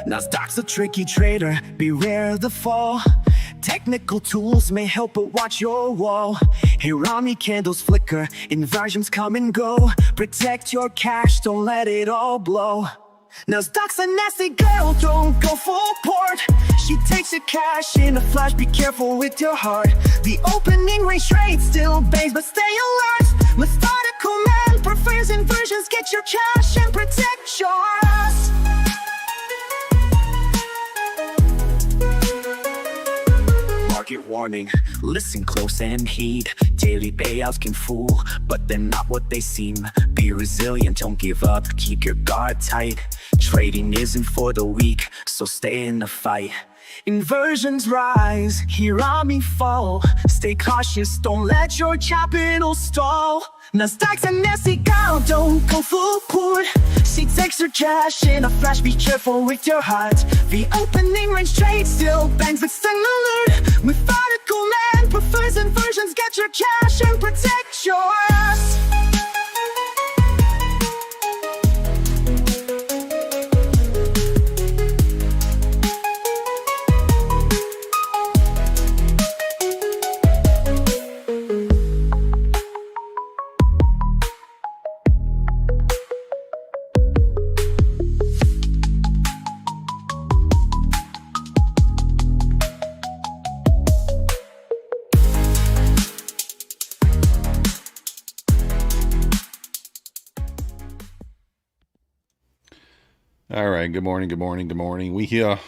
Nasdaq's a tricky trader, beware the fall. Technical tools may help, but watch your wall. Hirami candles flicker, inversions come and go. Protect your cash, don't let it all blow. Nasdaq's a nasty girl, don't go full port. She takes your cash in a flash, be careful with your heart. The opening range trade still bangs, but stay alert. Methodical man prefers inversions, get your cash and protect yours. Market warning, listen close and heed. Daily payouts can fool, but they're not what they seem. Be resilient, don't give up, keep your guard tight. Trading isn't for the weak, so stay in the fight. Inversions rise, Hirami fall. Stay cautious, don't let your capital stall. Nasdaq's a nasty gal, don't go full port. She takes her cash in a flash, be careful with your heart. The opening range trade still bangs, but stay alert. Methodical man prefers inversions, get your cash and protect yours. All right, good morning. We here.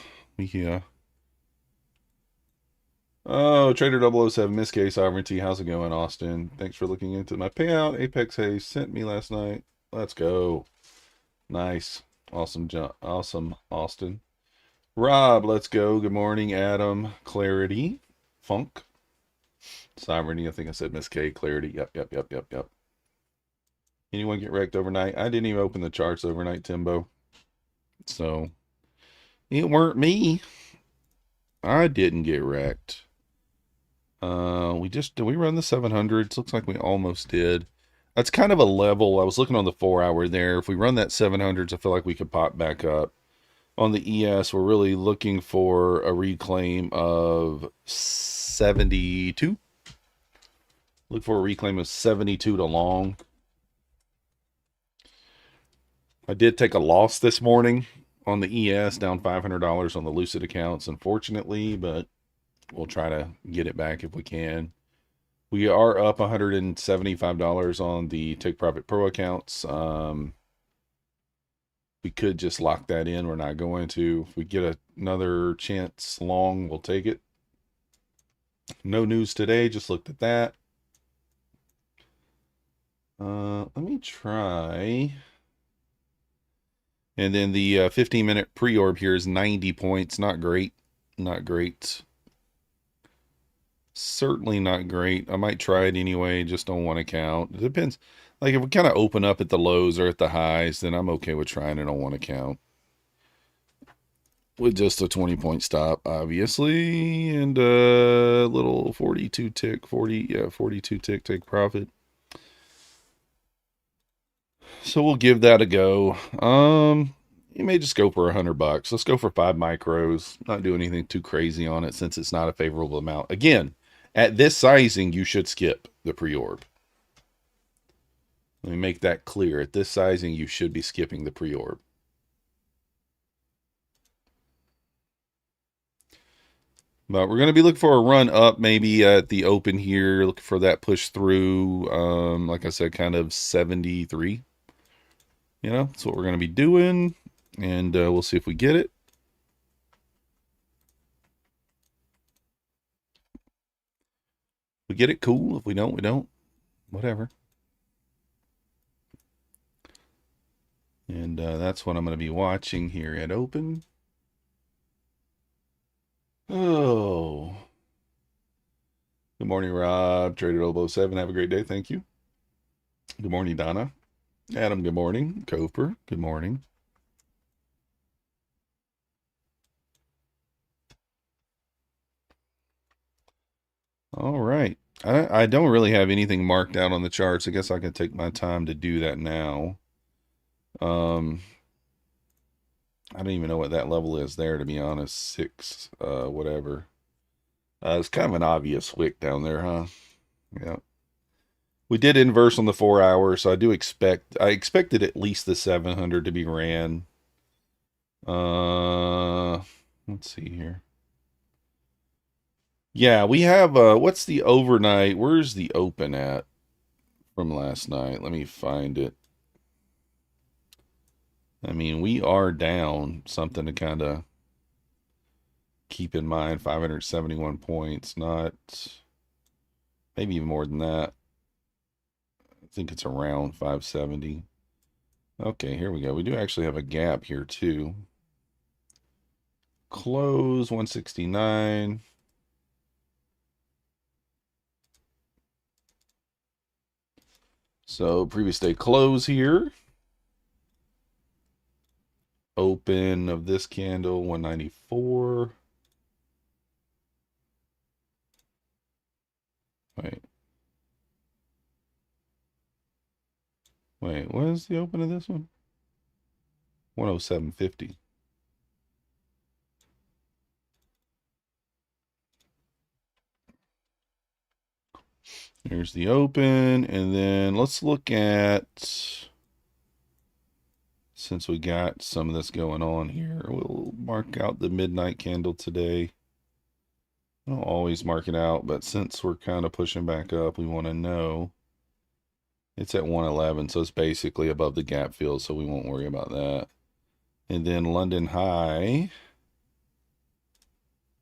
Oh, Trader 007, Miss K Sovereignty. How's it going, Austin? Thanks for looking into my payout. Apex Hayes sent me last night. Let's go. Nice. Awesome, awesome, Austin. Rob, let's go. Good morning, Adam. Clarity. Funk. Sovereignty. I think I said Miss K. Clarity. Yep. Anyone get wrecked overnight? I didn't even open the charts overnight, Timbo. So, it weren't me. I didn't get wrecked. Did we run the 700s? Looks like we almost did. That's kind of a level. I was looking on the 4 hour there. If we run that 700s, I feel like we could pop back up. On the ES, we're really looking for a reclaim of 72. Look for a reclaim of 72 to long. I did take a loss this morning on the ES, down $500 on the Lucid accounts, unfortunately, but we'll try to get it back if we can. We are up $175 on the Take Profit Pro accounts. We could just lock that in. We're not going to. If we get another chance long, we'll take it. No news today. Just looked at that. Let me try. And then the 15-minute pre-orb here is 90 points. Not great. Not great. Certainly not great. I might try it anyway, just on one account. It depends. Like, if we kind of open up at the lows or at the highs, then I'm okay with trying it on one account. With just a 20-point stop, obviously. And a little 42 tick take profit. So we'll give that a go. You may just go for $100. Let's go for 5 micros. Not do anything too crazy on it since it's not a favorable amount. Again, at this sizing, you should skip the pre-orb. Let me make that clear. At this sizing, you should be skipping the pre-orb. But we're going to be looking for a run up maybe at the open here. Looking for that push through, like I said, kind of 73. You know, that's what we're going to be doing. And we'll see if we get it. If we get it, cool. If we don't, we don't. Whatever. And that's what I'm going to be watching here at open. Oh. Good morning, Rob. Trader 007. Have a great day. Thank you. Good morning, Donna. Adam, good morning. Coper, good morning. I don't really have anything marked out on the charts. I guess I can take my time to do that now. I don't even know what that level is there, to be honest. 6, whatever. It's kind of an obvious wick down there, huh? Yeah. We did inverse on the 4 hour, so I expected at least the 700 to be ran. Let's see here. Yeah, we have, what's the overnight? Where's the open at from last night? Let me find it. I mean, we are down, something to kind of keep in mind. 571 points, not, maybe even more than that. I think it's around 570. Okay, here we go. We do actually have a gap here too. Close 169. So previous day close here. Open of this candle 194. Wait. Wait, what is the open of this one? 107.50. Here's the open, and then let's look at, since we got some of this going on here, we'll mark out the midnight candle today. I don't always mark it out, but since we're kind of pushing back up, we want to know. It's at 111, so it's basically above the gap fill, so we won't worry about that. And then London high,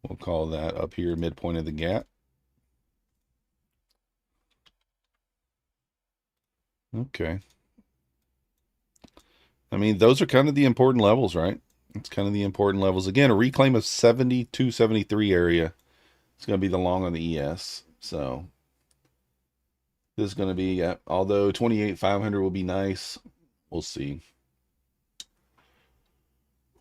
we'll call that up here, midpoint of the gap. Okay. I mean, those are kind of the important levels, right? It's kind of the important levels. Again, a reclaim of 72, 73 area. It's going to be the long on the ES. So this is going to be, although 28,500 will be nice, we'll see.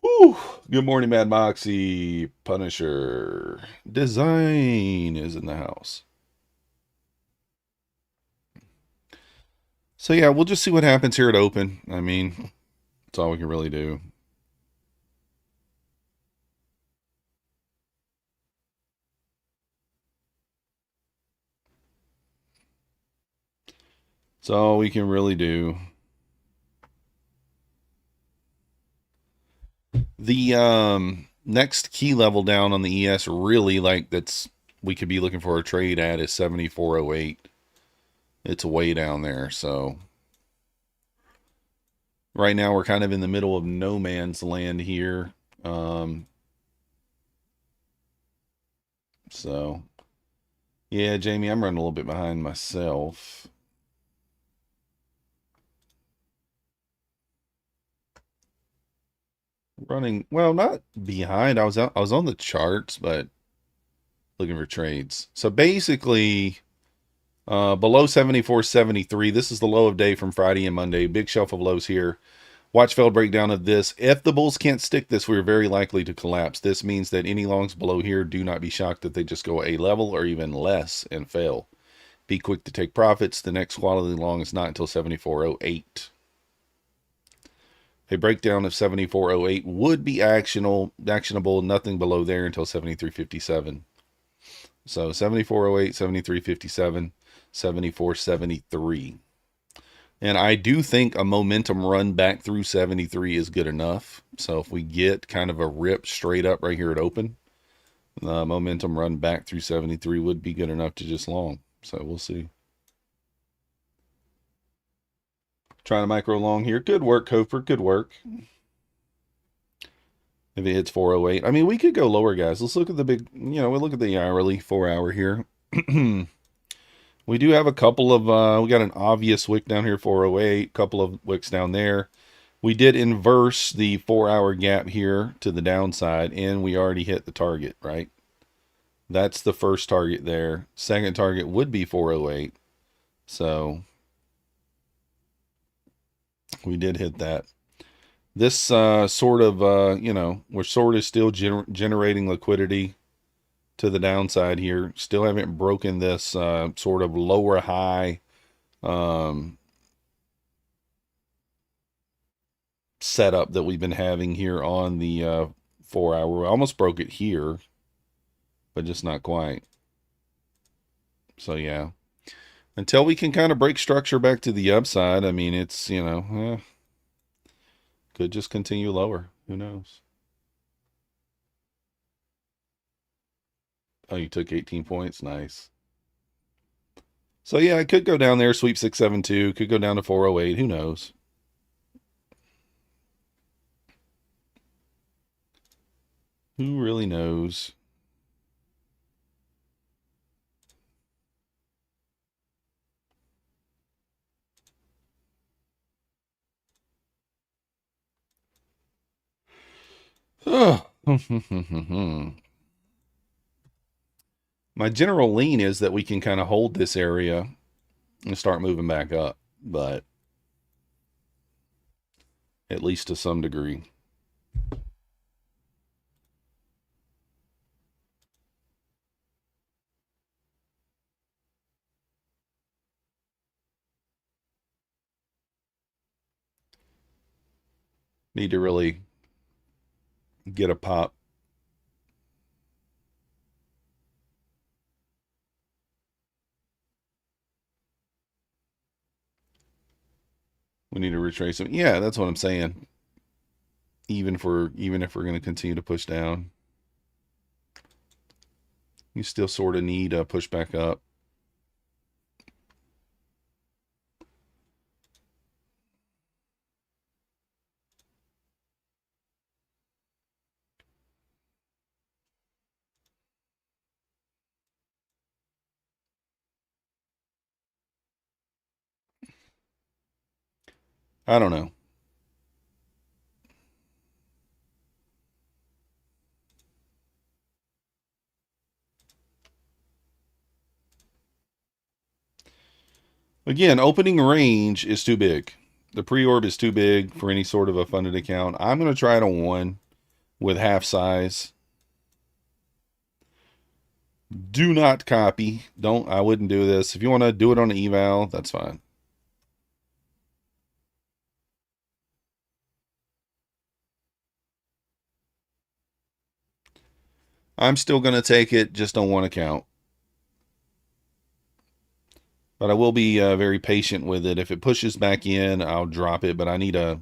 Whew. Good morning, Mad Moxie. Punisher. Design is in the house. So yeah, we'll just see what happens here at open. I mean, that's all we can really do. That's all we can really do. The next key level down on the ES, really, like, that's we could be looking for a trade at, is 7408. It's way down there. So right now we're kind of in the middle of no man's land here. So yeah, Jamie, I'm running a little bit behind myself. Running, well, not behind. I was on the charts, but looking for trades. So basically, below 74.73. This is the low of day from Friday and Monday. Big shelf of lows here. Watch failed breakdown of this. If the bulls can't stick this, we're very likely to collapse. This means that any longs below here, do not be shocked that they just go a level or even less and fail. Be quick to take profits. The next quality long is not until 74.08. A breakdown of 74.08 would be actionable. Nothing below there until 73.57. So 74.08, 73.57, 74.73. And I do think a momentum run back through 73 is good enough. So if we get kind of a rip straight up right here at open, the momentum run back through 73 would be good enough to just long. So we'll see. Trying to micro long here. Good work, Cofer. Good work. If it hits 408. I mean, we could go lower, guys. Let's look at the big, we'll look at the hourly 4 hour here. We do have a couple of, we got an obvious wick down here, 408, couple of wicks down there. We did inverse the 4 hour gap here to the downside, and we already hit the target, right? That's the first target there. Second target would be 408. So we did hit that. This sort of, we're sort of still generating liquidity. to the downside here. Still haven't broken this sort of lower high setup that we've been having here on the 4 hour. We almost broke it here, but just not quite. So yeah, until we can kind of break structure back to the upside, I mean, it's, you know, could just continue lower. Who knows? Oh, you took 18 points. Nice. So yeah, I could go down there, sweep 672, could go down to 408. Who knows? Who really knows? Oh. My general lean is that we can kind of hold this area and start moving back up, but at least to some degree. Need to really get a pop. We need to retrace them. Yeah, that's what I'm saying. Even if we're going to continue to push down, you still sort of need a push back up. I don't know. Again, opening range is too big. The pre-orb is too big for any sort of a funded account. I'm going to try it on one with half size. Do not copy. I wouldn't do this. If you want to do it on an eval, that's fine. I'm still going to take it just on one account. But I will be very patient with it. If it pushes back in, I'll drop it. But I need a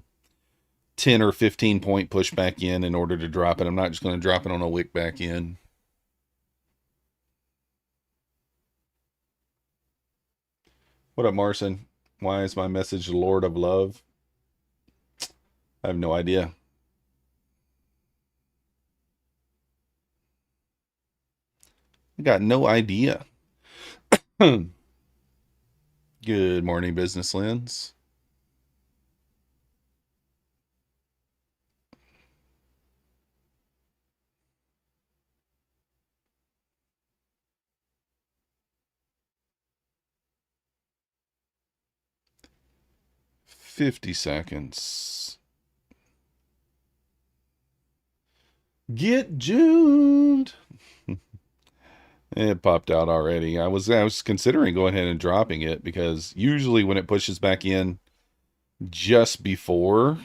10 or 15 point push back in order to drop it. I'm not just going to drop it on a wick back in. What up, Marson? Why is my message Lord of Love? I have no idea. I got no idea. Good morning, Business Lens. $50. Get Juned. It popped out already. I was considering going ahead and dropping it because usually when it pushes back in just before,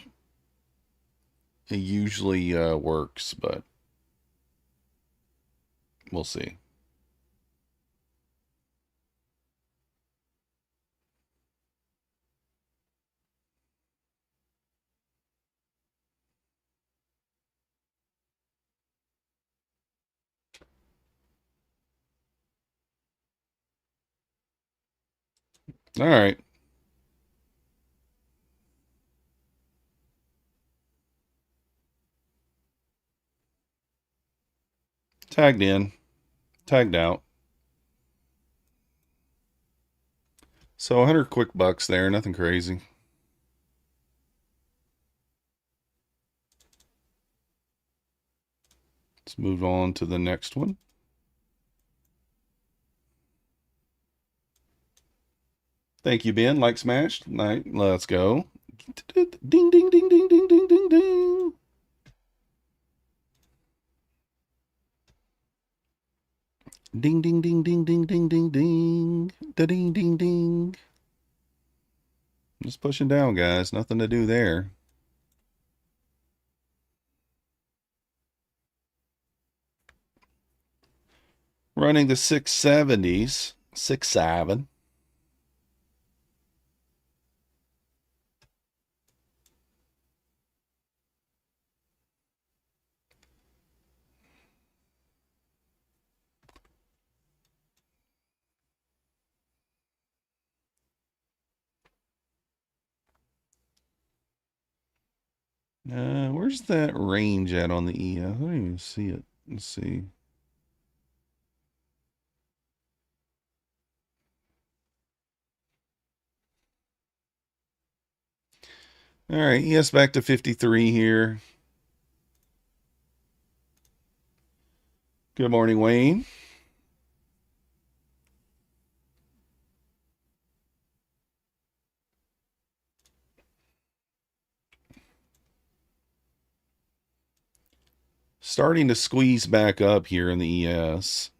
it usually works, but we'll see. All right. Tagged in, tagged out. So 100 quick bucks there, nothing crazy. Let's move on to the next one. Thank you, Ben. Like smashed. Night. Let's go. Ding, ding, ding, ding, ding, ding, ding, ding. Ding, ding, ding, ding, ding, ding, ding, ding. Da ding, ding, ding. Just pushing down, guys. Nothing to do there. Running the 670s. 6.7. Where's that range at on the ES? I don't even see it. Let's see. All right, ES back to 53 here. Good morning, Wayne. Starting to squeeze back up here in the ES.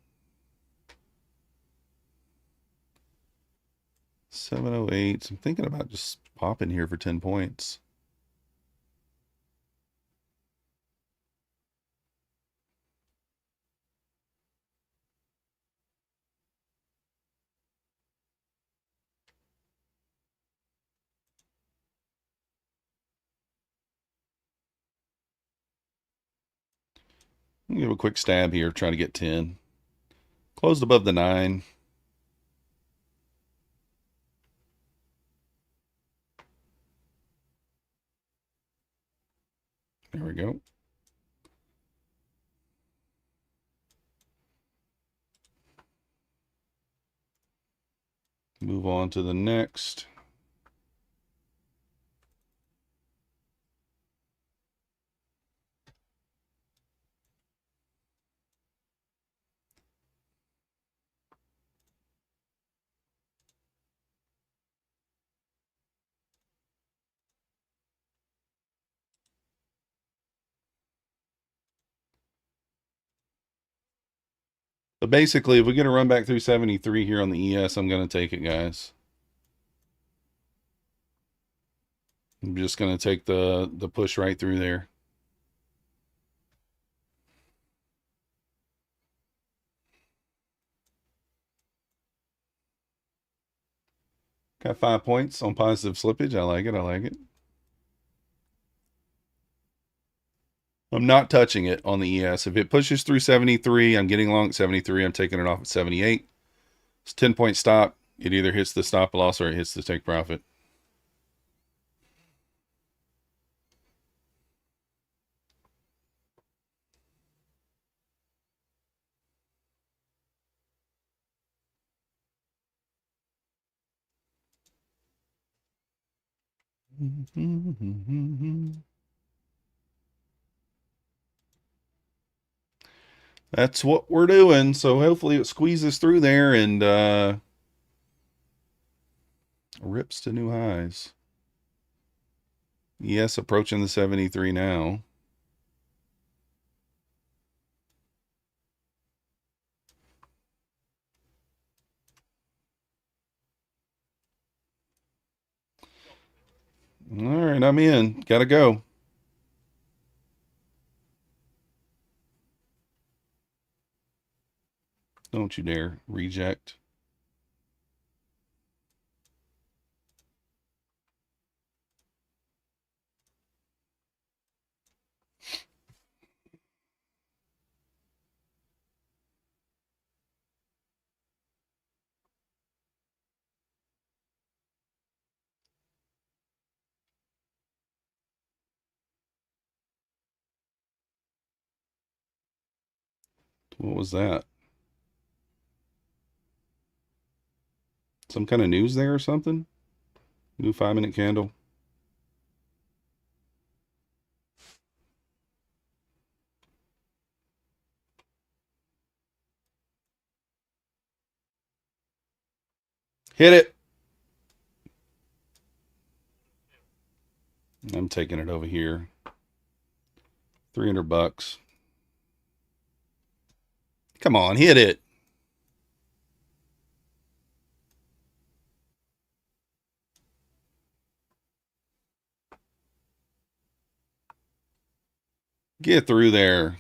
708. I'm thinking about just popping here for 10 points. Give a quick stab here, try to get 10. Closed above the 9. There we go. Move on to the next. But basically, if we get a run back through 73 here on the ES, I'm going to take it, guys. I'm just going to take the push right through there. Got 5 points on positive slippage. I like it. I like it. I'm not touching it on the ES. If it pushes through 73, I'm getting long at 73. I'm taking it off at 78. It's 10-point stop. It either hits the stop loss or it hits the take profit. That's what we're doing. So hopefully it squeezes through there and rips to new highs. Yes, approaching the 73 now. All right, I'm in. Gotta go. Don't you dare reject. What was that? Some kind of news there or something? New 5-minute candle. Hit it. I'm taking it over here. $300. Come on, hit it. Get through there.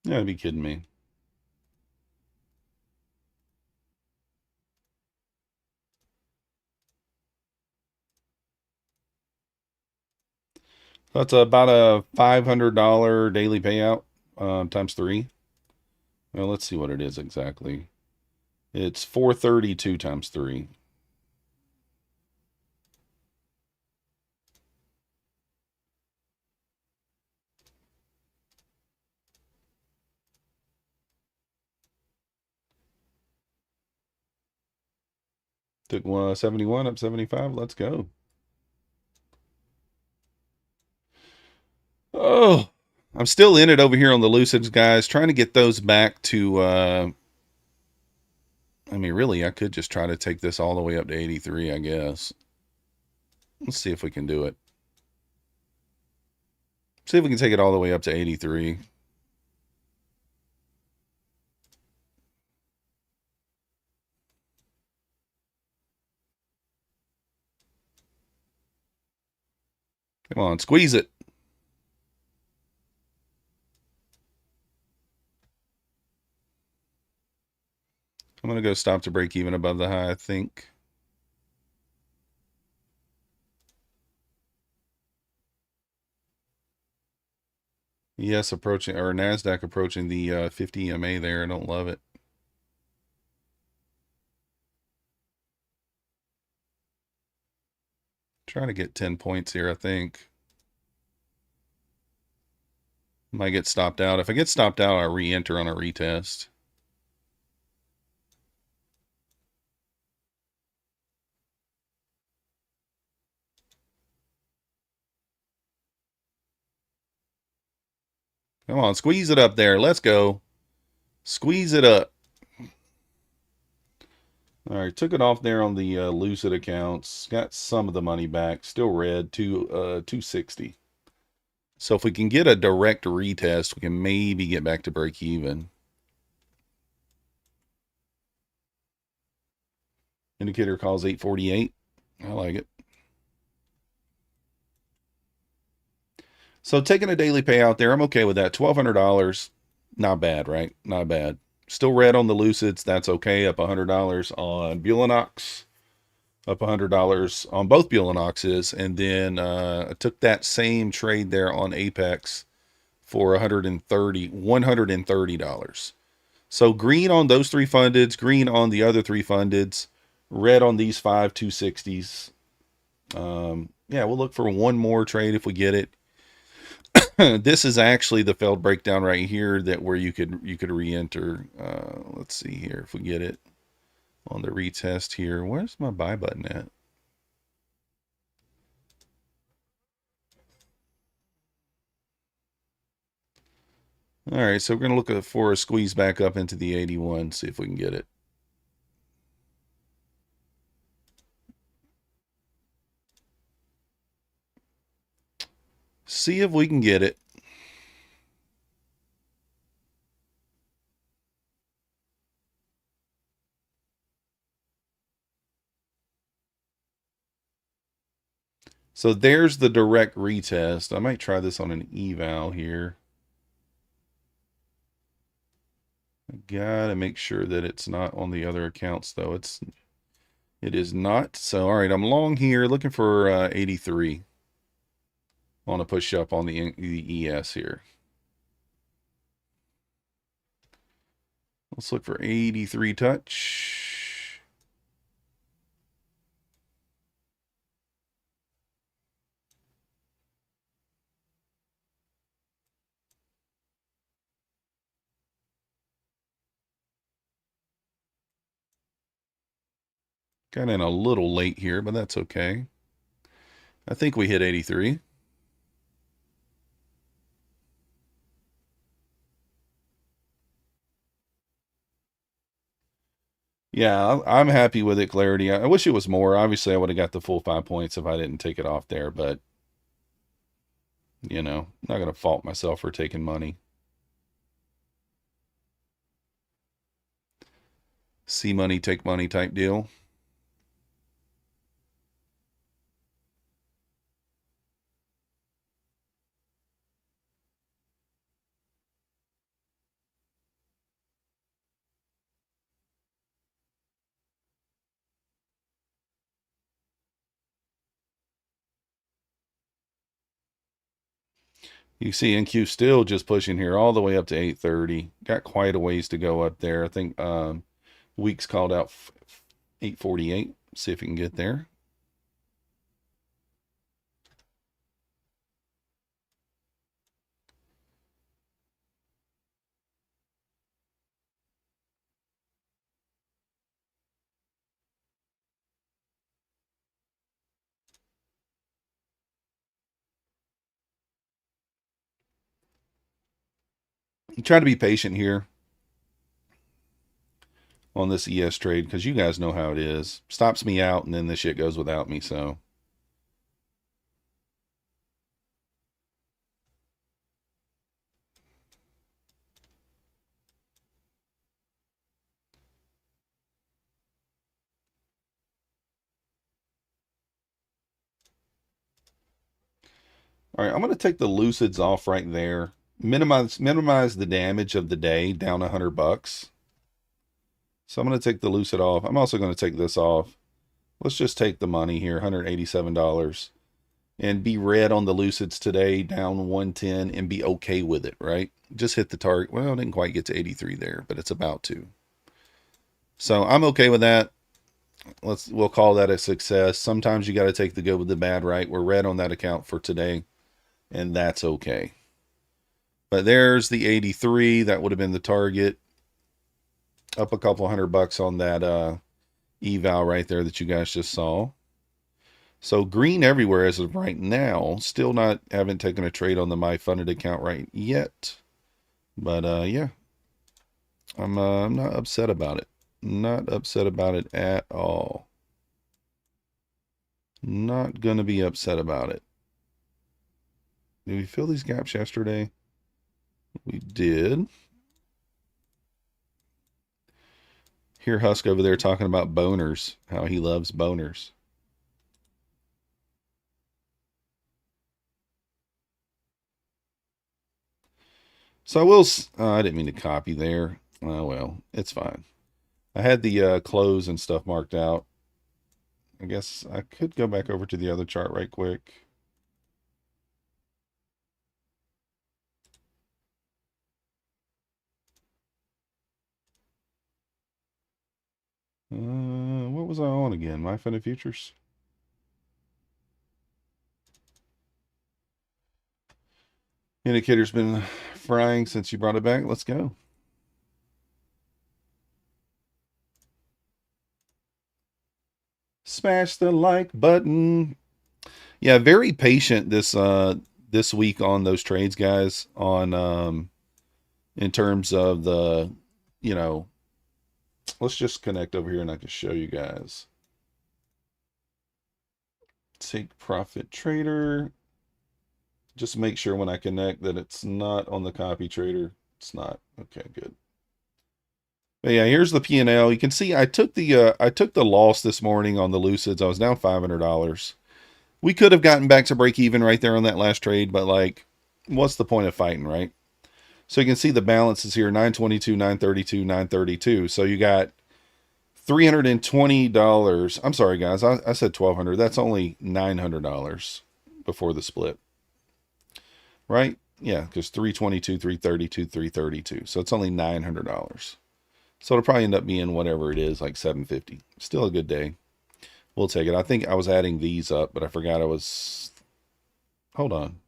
You gotta be kidding me. That's about a $500 daily payout times 3. Well, let's see what it is exactly. It's 432 times 3. Took 71 up 75. Let's go. Oh, I'm still in it over here on the Lucids, guys. Trying to get those back to, I mean, really, I could just try to take this all the way up to 83, I guess. Let's see if we can do it. See if we can take it all the way up to 83. Come on, squeeze it. I'm going to go stop to break even above the high, I think. Yes, approaching, or Nasdaq approaching the 50 EMA there. I don't love it. Trying to get 10 points here, I think. Might get stopped out. If I get stopped out, I re-enter on a retest. Come on, squeeze it up there. Let's go. Squeeze it up. All right, took it off there on the Lucid accounts. Got some of the money back. Still red, 260. So if we can get a direct retest, we can maybe get back to break even. Indicator calls 848. I like it. So taking a daily payout there, I'm okay with that. $1,200, not bad, right? Not bad. Still red on the Lucids. That's okay. Up $100 on Bulenox. Up $100 on both Bulenoxes. And then I took that same trade there on Apex for $130. So green on those 3 fundeds, green on the other 3 fundeds, red on these 5 260s. Yeah, we'll look for one more trade if we get it. This is actually the failed breakdown right here that where you could re-enter. Let's see here if we get it on the retest here. Where's my buy button at? All right, so we're going to look for a squeeze back up into the 81, see if we can get it. See if we can get it. So there's the direct retest. I might try this on an eval here. I gotta make sure that it's not on the other accounts though. It is not. So all right, I'm long here looking for 83 on a push up on the ES here. Let's look for 83 touch. Got in a little late here, but that's okay. I think we hit 83. Yeah, I'm happy with it, Clarity. I wish it was more. Obviously, I would have got the full 5 points if I didn't take it off there, but I'm not going to fault myself for taking money. See money, take money type deal. You see NQ still just pushing here all the way up to 830. Got quite a ways to go up there. I think Weeks called out 848. See if we can get there. Try to be patient here on this ES trade because you guys know how it is. Stops me out and then the shit goes without me, so. All right, I'm going to take the Lucids off right there. Minimize the damage of the day down $100. So I'm going to take the Lucid off. I'm also going to take this off. Let's just take the money here, $187, and be red on the Lucids today, down 110, and be okay with it, right? Just hit the target. Well, I didn't quite get to 83 there, but it's about to. So I'm okay with that. We'll call that a success. Sometimes you got to take the good with the bad, right? We're red on that account for today, and that's okay. But there's the 83. That would have been the target. Up a couple $100 on that eval right there that you guys just saw. So green everywhere as of right now. Still haven't taken a trade on the my funded account right yet. But yeah, I'm not upset about it. Not upset about it at all. Not gonna be upset about it. Did we fill these gaps yesterday? We did. Hear Husk over there talking about boners, how he loves boners. So I will, I didn't mean to copy there. Oh, well, it's fine. I had the close and stuff marked out. I guess I could go back over to the other chart right quick. What was I on again? My Funded Futures? Indicator's been frying since you brought it back. Let's go. Smash the like button. Yeah, very patient this week on those trades, guys, on in terms of the, let's just connect over here and I can show you guys. Take profit trader. Just make sure when I connect that it's not on the copy trader. It's not. Okay, good. But yeah, here's the P&L. You can see I took the loss this morning on the Lucids. I was down $500. We could have gotten back to break even right there on that last trade, but like, what's the point of fighting, right? So you can see the balances here, 922, 932, 932. So you got $320. I'm sorry, guys. I said $1,200. That's only $900 before the split. Right? Yeah, because 322, 332, 332. So it's only $900. So it'll probably end up being whatever it is, like 750. Still a good day. We'll take it. I think I was adding these up, but I forgot I was. Hold on.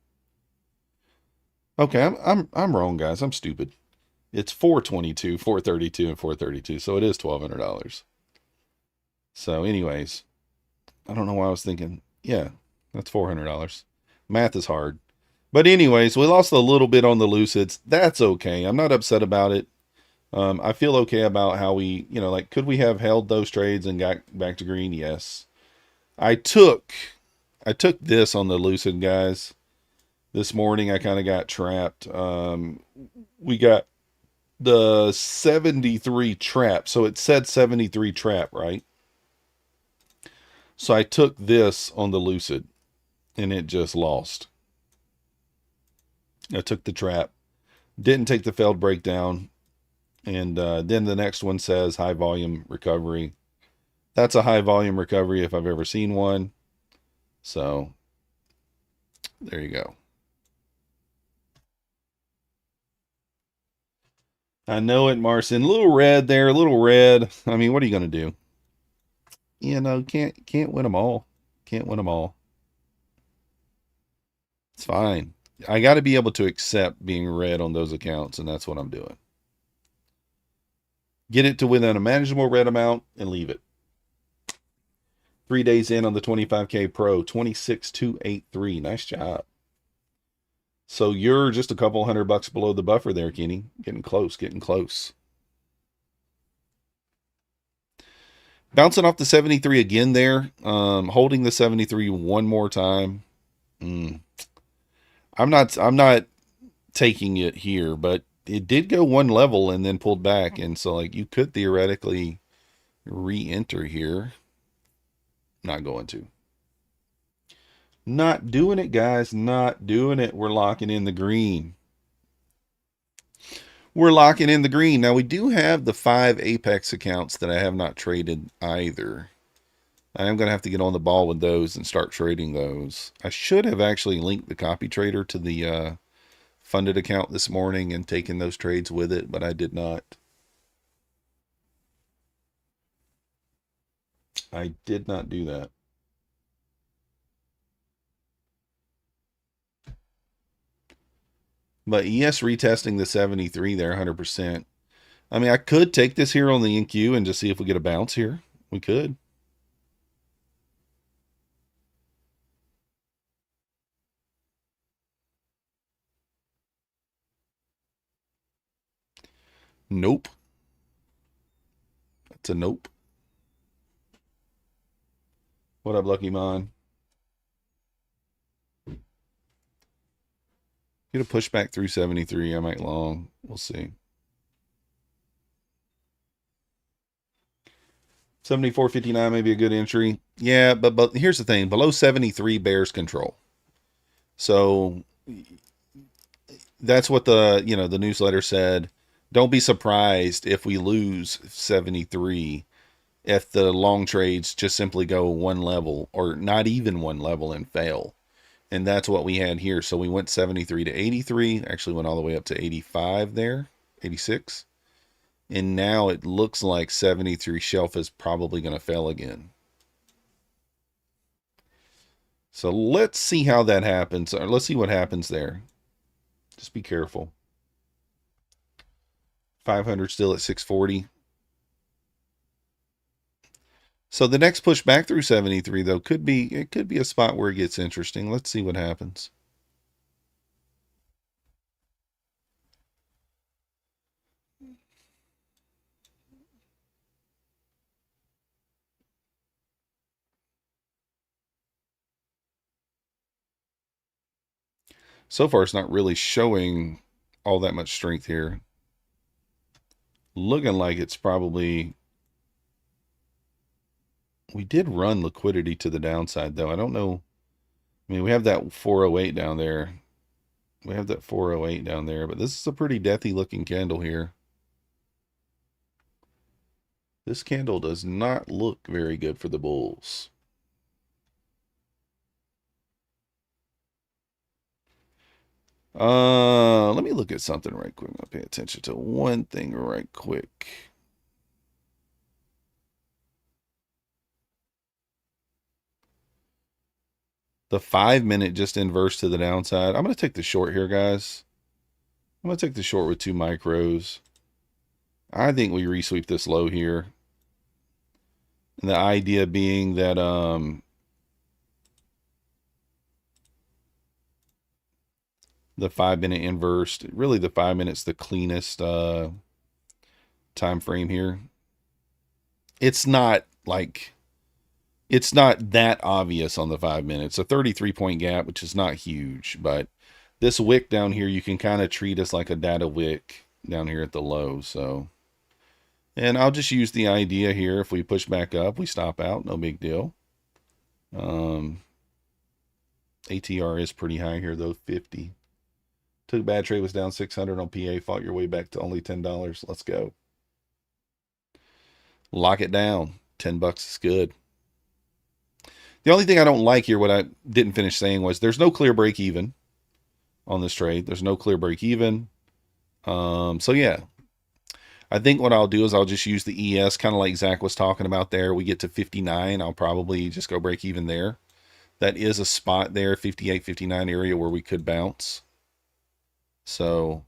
Okay, I'm wrong, guys. I'm stupid. It's 422, 432, and 432. So it is $1,200. So, anyways, I don't know why I was thinking. Yeah, that's $400. Math is hard. But anyways, we lost a little bit on the Lucids. That's okay. I'm not upset about it. I feel okay about how we, like, could we have held those trades and got back to green? Yes. I took this on the Lucid, guys. This morning I kind of got trapped. We got the 73 trap. So it said 73 trap, right? So I took this on the Lucid and it just lost. I took the trap, didn't take the failed breakdown. And then the next one says high volume recovery. That's a high volume recovery if I've ever seen one. So there you go. I know it, Marcin. A little red there, a little red. I mean, what are you going to do? Can't win them all. Can't win them all. It's fine. I got to be able to accept being red on those accounts, and that's what I'm doing. Get it to within a manageable red amount and leave it. 3 days in on the 25K Pro, 26,283. Nice job. So you're just a couple $100 below the buffer there, Kenny. Getting close, getting close. Bouncing off the 73 again there. Holding the 73 one more time. I'm not taking it here, but it did go one level and then pulled back. And so, like, you could theoretically re-enter here. Not going to. Not doing it, guys. Not doing it. We're locking in the green. We're locking in the green. Now, we do have the 5 Apex accounts that I have not traded either. I am going to have to get on the ball with those and start trading those. I should have actually linked the copy trader to the funded account this morning and taken those trades with it, but I did not. I did not do that. But yes, retesting the 73 there, 100%. I mean, I could take this here on the NQ and just see if we get a bounce here. We could. Nope. That's a nope. What up, Lucky Mon? Get a pushback through 73. I might long. We'll see. 74.59 may be a good entry. Yeah, but here's the thing. Below 73 bears control. So that's what the newsletter said. Don't be surprised if we lose 73 if the long trades just simply go one level or not even one level and fail. And that's what we had here. So we went 73 to 83, actually went all the way up to 85 there, 86. And now it looks like 73 shelf is probably going to fail again. So let's see how that happens. Or let's see what happens there. Just be careful. 500 still at 640. So the next push back through 73 though could be a spot where it gets interesting. Let's see what happens. So far it's not really showing all that much strength here. Looking like it's probably, we did run liquidity to the downside though. I don't know. I mean, we have that 408 down there. We have that 408 down there, but this is a pretty deathy looking candle here. This candle does not look very good for the bulls. Let me look at something right quick. I'll pay attention to one thing right quick. The 5-minute just inverse to the downside. I'm going to take the short here, guys. I'm going to take the short with 2 micros. I think we resweep this low here. And the idea being that the 5-minute inverse, really the 5 minutes the cleanest time frame here. It's not like, it's not that obvious on the 5 minutes. A 33-point gap, which is not huge, but this wick down here, you can kind of treat as like a data wick down here at the low. So, and I'll just use the idea here. If we push back up, we stop out, no big deal. ATR is pretty high here though, 50. Took a bad trade, was down 600 on PA, fought your way back to only $10. Let's go. Lock it down. $10 is good. The only thing I don't like here, what I didn't finish saying, was there's no clear break even on this trade. There's no clear break even. So yeah, I think what I'll do is I'll just use the ES, kind of like Zach was talking about there. We get to 59. I'll probably just go break even there. That is a spot there, 58, 59 area where we could bounce. So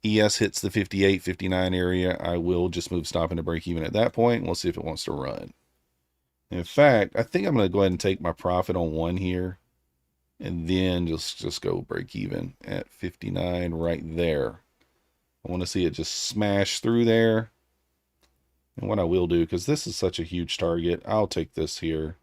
ES hits the 58, 59 area. I will just move stop into break even at that point. We'll see if it wants to run. In fact, I think I'm going to go ahead and take my profit on one here and then just go break even at 59 right there. I want to see it just smash through there. And what I will do, because this is such a huge target, I'll take this here.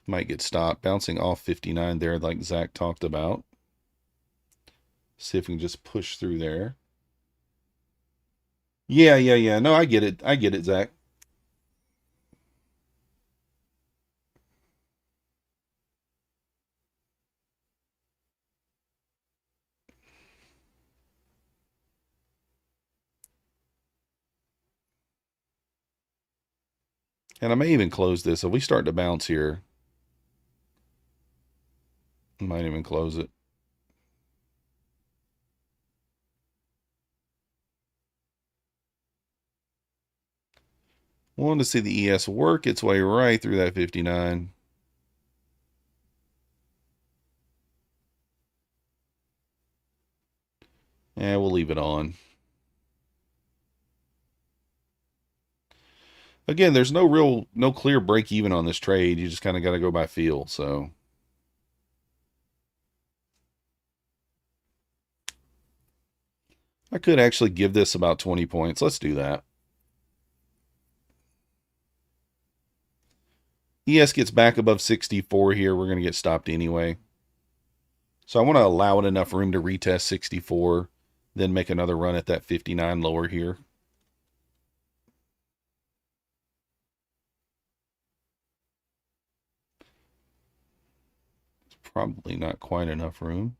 Might get stopped. Bouncing off 59 there like Zach talked about. See if we can just push through there. Yeah. No, I get it. I get it, Zach. And I may even close this. If we start to bounce here, I might even close it. Wanted to see the ES work its way right through that 59. Yeah, we'll leave it on. Again, there's no clear break even on this trade. You just kind of got to go by feel. So I could actually give this about 20 points. Let's do that. ES gets back above 64 here. We're going to get stopped anyway. So I want to allow it enough room to retest 64, then make another run at that 59 lower here. It's probably not quite enough room.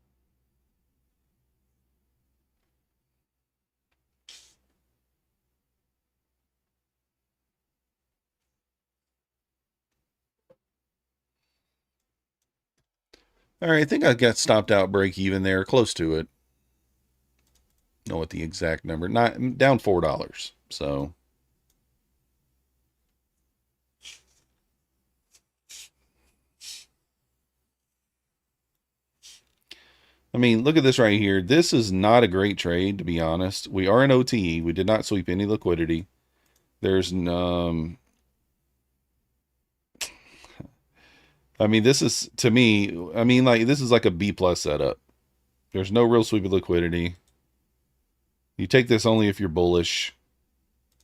All right, I think I got stopped out break even there, close to it. Know what the exact number, not down $4. So I mean, look at this right here. This is not a great trade, to be honest. We are in OTE. We did not sweep any liquidity. There's I mean, this is, to me, I mean, like, this is like a B+ setup. There's no real sweep of liquidity. You take this only if you're bullish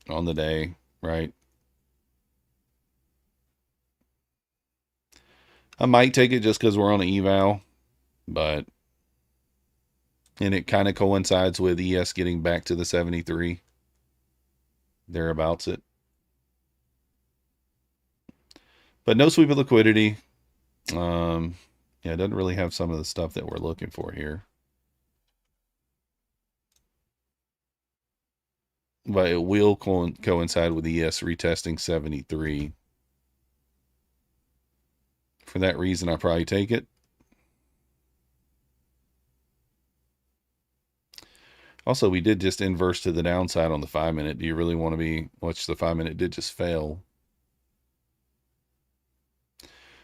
on the day, right? I might take it just because we're on an eval, but, and it kind of coincides with ES getting back to the 73. Thereabouts it. But no sweep of liquidity. Yeah, it doesn't really have some of the stuff that we're looking for here. But it will coincide with ES retesting 73. For that reason, I'll probably take it. Also, we did just inverse to the downside on the 5 minute. Do you really want to be, which the 5 minute did just fail?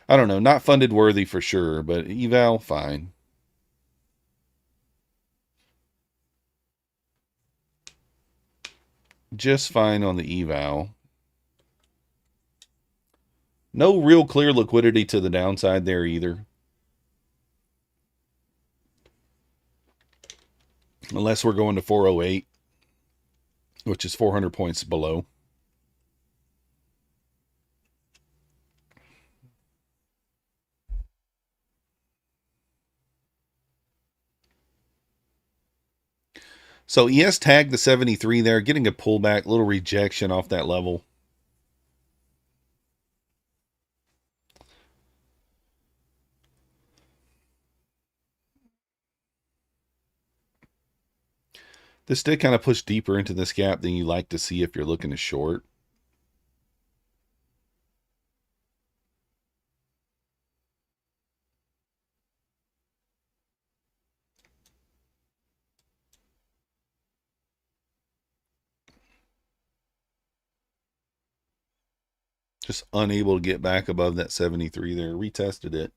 I don't know, not funded worthy for sure, but eval, fine. Just fine on the eval. No real clear liquidity to the downside there either. unless we're going to 408, which is 400 points below. So ES tagged the 73 there, getting a pullback, little rejection off that level. This did kind of push deeper into this gap than you like to see if you're looking to short. Just unable to get back above that 73 there. Retested it,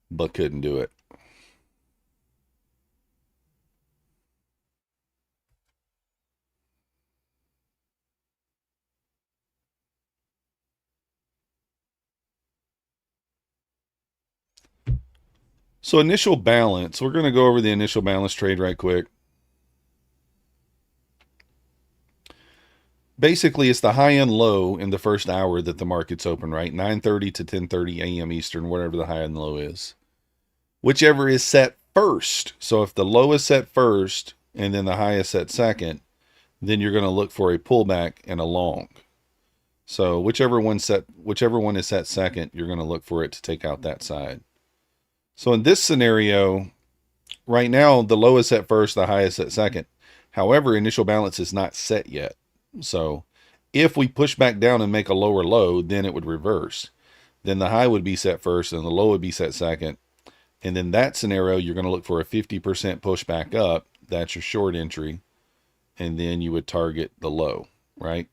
but couldn't do it. So initial balance, we're going to go over the initial balance trade right quick. Basically, it's the high and low in the first hour that the market's open, right? 9:30 to 10:30 a.m. Eastern, whatever the high and low is. Whichever is set first. So if the low is set first and then the high is set second, then you're going to look for a pullback and a long. So whichever one is set second, you're going to look for it to take out that side. So in this scenario, right now, the low is set first, the high is set second. However, initial balance is not set yet. So if we push back down and make a lower low, then it would reverse. Then the high would be set first and the low would be set second. And in that scenario, you're going to look for a 50% push back up. That's your short entry. And then you would target the low, right?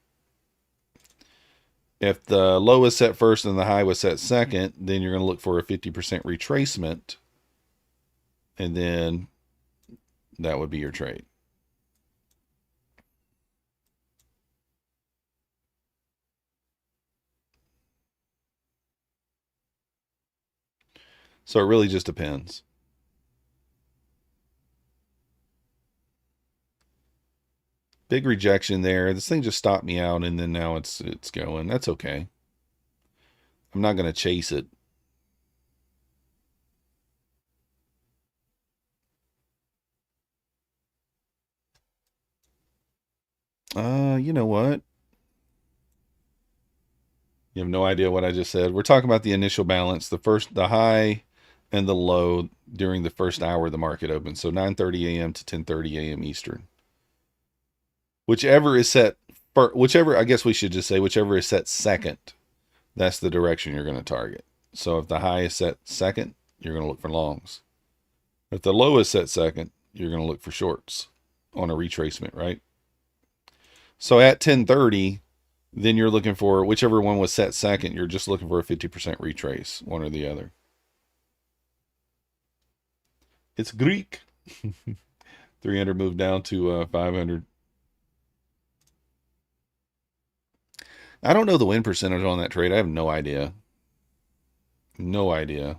If the low is set first and the high was set second, then you're going to look for a 50% retracement. And then that would be your trade. So it really just depends. Big rejection there. This thing just stopped me out, and then now it's going. That's okay. I'm not going to chase it. You know what? You have no idea what I just said. We're talking about the initial balance, the high and the low during the first hour of the market open. So 9:30 a.m. to 10:30 a.m. Eastern. Whichever is set, I guess we should just say whichever is set second, that's the direction you're going to target. So if the high is set second, you're going to look for longs. If the low is set second, you're going to look for shorts on a retracement, right? So at 10:30, then you're looking for whichever one was set second, you're just looking for a 50% retrace, one or the other. It's Greek. 300 moved down to 500. I don't know the win percentage on that trade. I have no idea. No idea.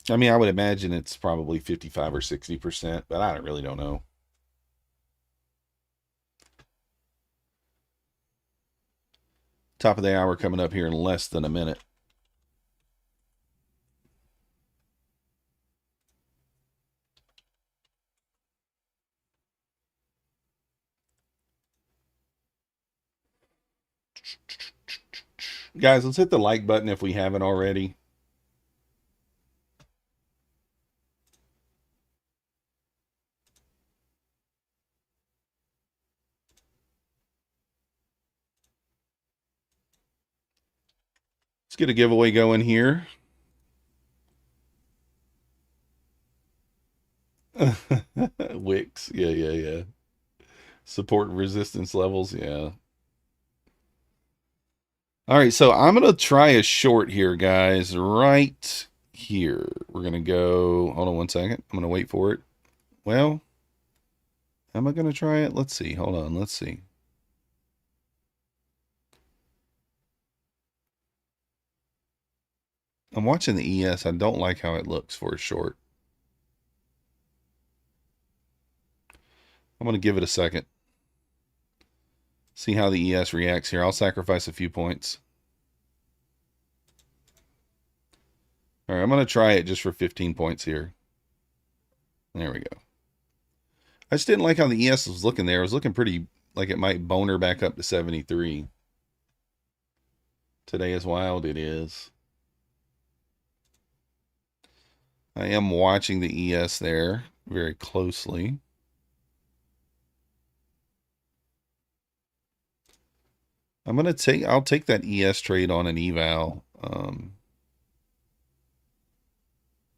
I mean, I would imagine it's probably 55 or 60%, but I really don't know. Top of the hour coming up here in less than a minute. Guys, let's hit the like button if we haven't already. Let's get a giveaway going here. Wicks. Yeah. Support resistance levels. Yeah. All right, so I'm going to try a short here, guys, right here. We're going to go, hold on one second. I'm going to wait for it. Well, am I going to try it? Let's see. Hold on. Let's see. I'm watching the ES. I don't like how it looks for a short. I'm going to give it a second. See how the ES reacts here. I'll sacrifice a few points. All right, I'm going to try it just for 15 points here. There we go. I just didn't like how the ES was looking there. It was looking pretty like it might boner back up to 73. Today is wild. It is. I am watching the ES there very closely. I'll take that ES trade on an eval.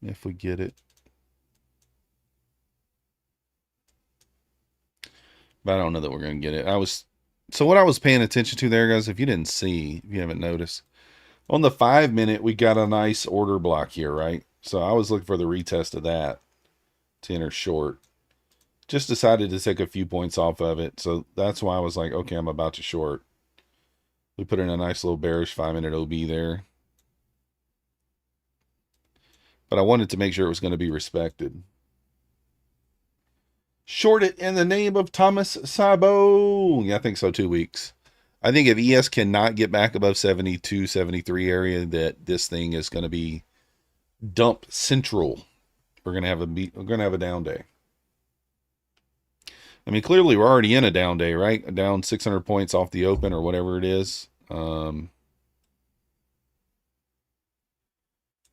If we get it. But I don't know that we're going to get it. So what I was paying attention to there, guys, if you didn't see, if you haven't noticed, on the 5-minute, we got a nice order block here, right? So I was looking for the retest of that to enter short. Just decided to take a few points off of it. So that's why I was like, okay, I'm about to short. We put in a nice little bearish 5-minute OB there. But I wanted to make sure it was going to be respected. Short it in the name of Thomas Sabo. Yeah, I think so, 2 weeks. I think if ES cannot get back above 72, 73 area, that this thing is going to be dump central. We're going to have a down day. I mean, clearly we're already in a down day, right? Down 600 points off the open or whatever it is. Well,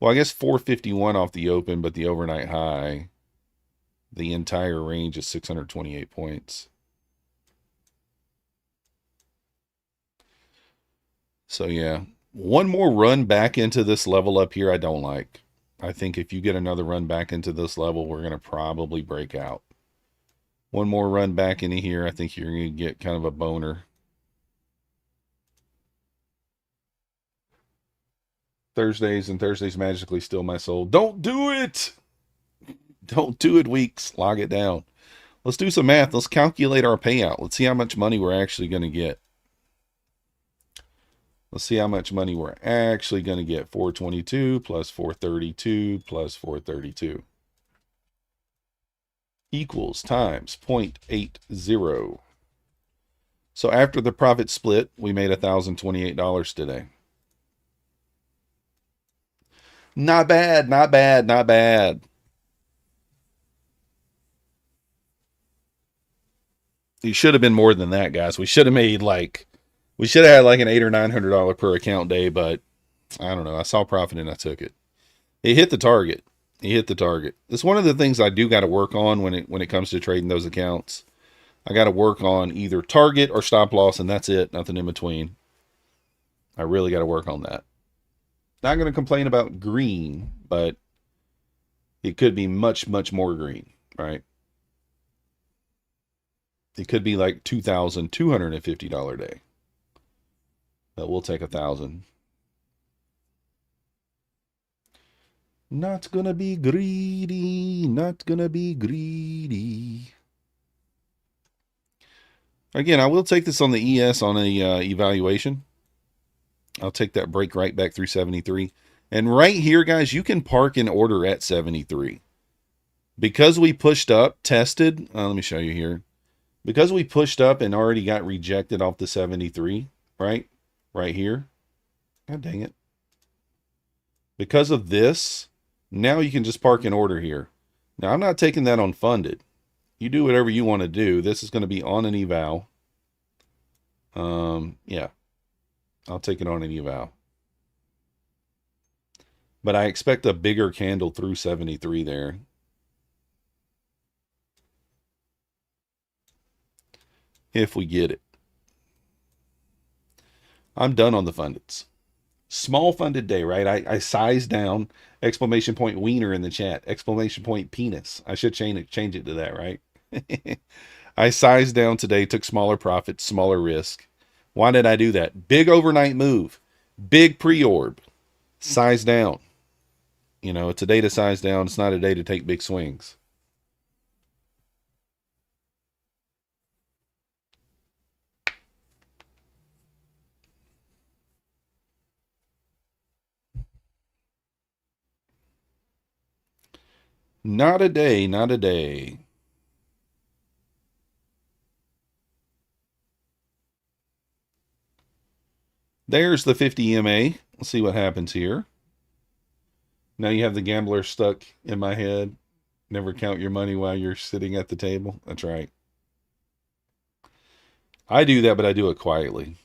I guess 451 off the open, but the overnight high, the entire range is 628 points. So yeah, one more run back into this level up here I don't like. I think if you get another run back into this level, we're going to probably break out. One more run back into here, I think you're going to get kind of a boner. Thursdays magically steal my soul. Don't do it! Don't do it, Weeks. Log it down. Let's do some math. Let's calculate our payout. Let's see how much money we're actually going to get. Let's see how much money we're actually going to get. 422 plus 432 plus 432 equals times 0.80. So after the profit split, we made $1,028 today. Not bad, not bad, not bad. It should have been more than that, guys. We should have had like an $800 or $900 per account day, but I don't know. I saw profit and I took it. It hit the target. It hit the target. It's one of the things I do got to work on when it comes to trading those accounts. I got to work on either target or stop loss, and that's it. Nothing in between. I really got to work on that. Not going to complain about green, but it could be much, much more green, right? It could be like $2,250 day. But we'll take 1,000. Not gonna be greedy. Not gonna be greedy. Again, I will take this on the ES on a evaluation. I'll take that break right back through 73. And right here, guys, you can park an order at 73. Because we pushed up, tested. Let me show you here. Because we pushed up and already got rejected off the 73, right? Right here. God dang it. Because of this, now you can just park an order here. Now, I'm not taking that on funded. You do whatever you want to do. This is going to be on an eval. Yeah. I'll take it on an eval. But I expect a bigger candle through 73 there. If we get it. I'm done on the fundeds. Small funded day, right? I sized down, exclamation point wiener in the chat, exclamation point penis. I should change it to that, right? I sized down today, took smaller profits, smaller risk. Why did I do that? Big overnight move, big pre-orb, size down. You know, it's a day to size down. It's not a day to take big swings. Not a day, not a day. There's the 50 MA. Let's see what happens here. Now you have the gambler stuck in my head. Never count your money while you're sitting at the table. That's right. I do that, but I do it quietly.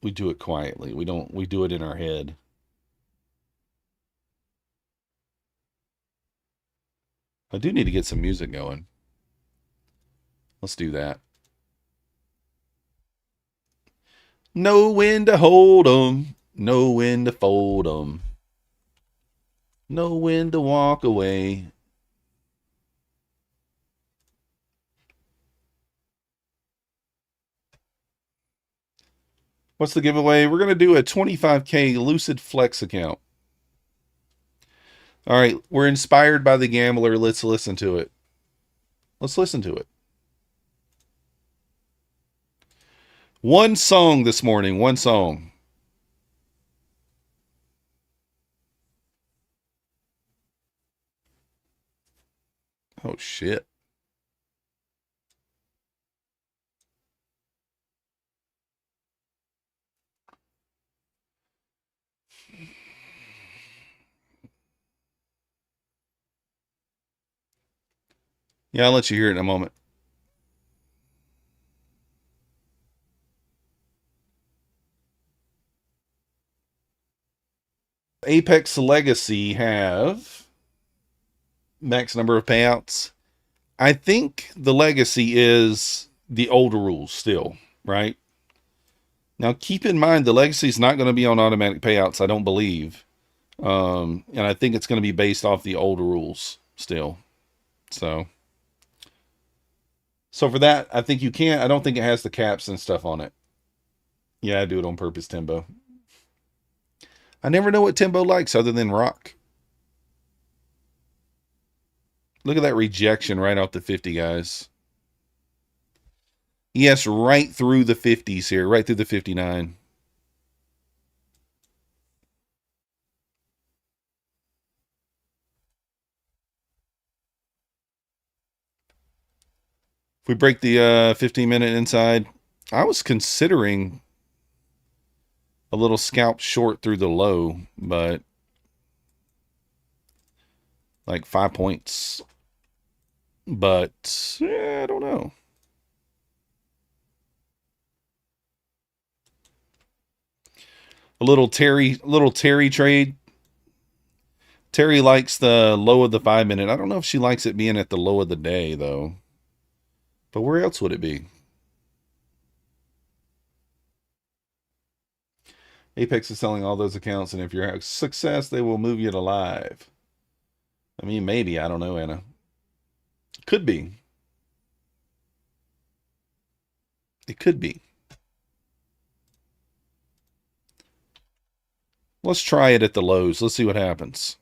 We do it quietly. We do it in our head. I do need to get some music going. Let's do that. Know when to hold 'em. Know when to fold 'em. Know when to walk away. What's the giveaway? We're going to do a 25K Lucid Flex account. All right, we're inspired by the gambler. Let's listen to it. Let's listen to it. One song this morning. One song. Oh, shit. Yeah, I'll let you hear it in a moment. Apex Legacy have max number of payouts. I think the Legacy is the older rules still, right? Now, keep in mind, the Legacy is not going to be on automatic payouts, I don't believe. And I think it's going to be based off the older rules still. So for that, I think you can't. I don't think it has the caps and stuff on it. Yeah, I do it on purpose, Timbo. I never know what Timbo likes other than rock. Look at that rejection right off the 50, guys. Yes, right through the 50s here, right through the 59. If we break the 15-minute inside, I was considering a little scalp short through the low, but like 5 points. But I don't know. A little Terry trade. Terry likes the low of the 5-minute. I don't know if she likes it being at the low of the day, though. But where else would it be? Apex is selling all those accounts, and if you're a success, they will move you to live. I mean, maybe. I don't know, Anna. Could be. It could be. Let's try it at the lows. Let's see what happens.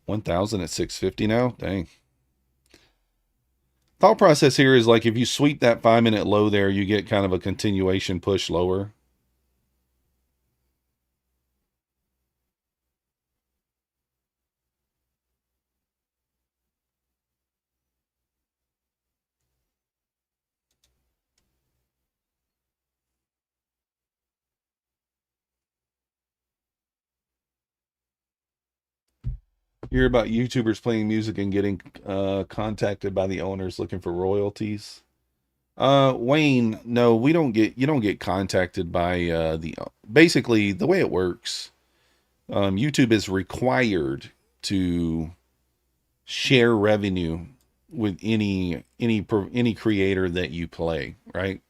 $1,000 at 650 now? Dang. Thought process here is like if you sweep that 5-minute low there, you get kind of a continuation push lower. You hear about YouTubers playing music and getting contacted by the owners looking for royalties? Wayne, no, we don't get, you don't get contacted by basically the way it works. YouTube is required to share revenue with any creator that you play, right?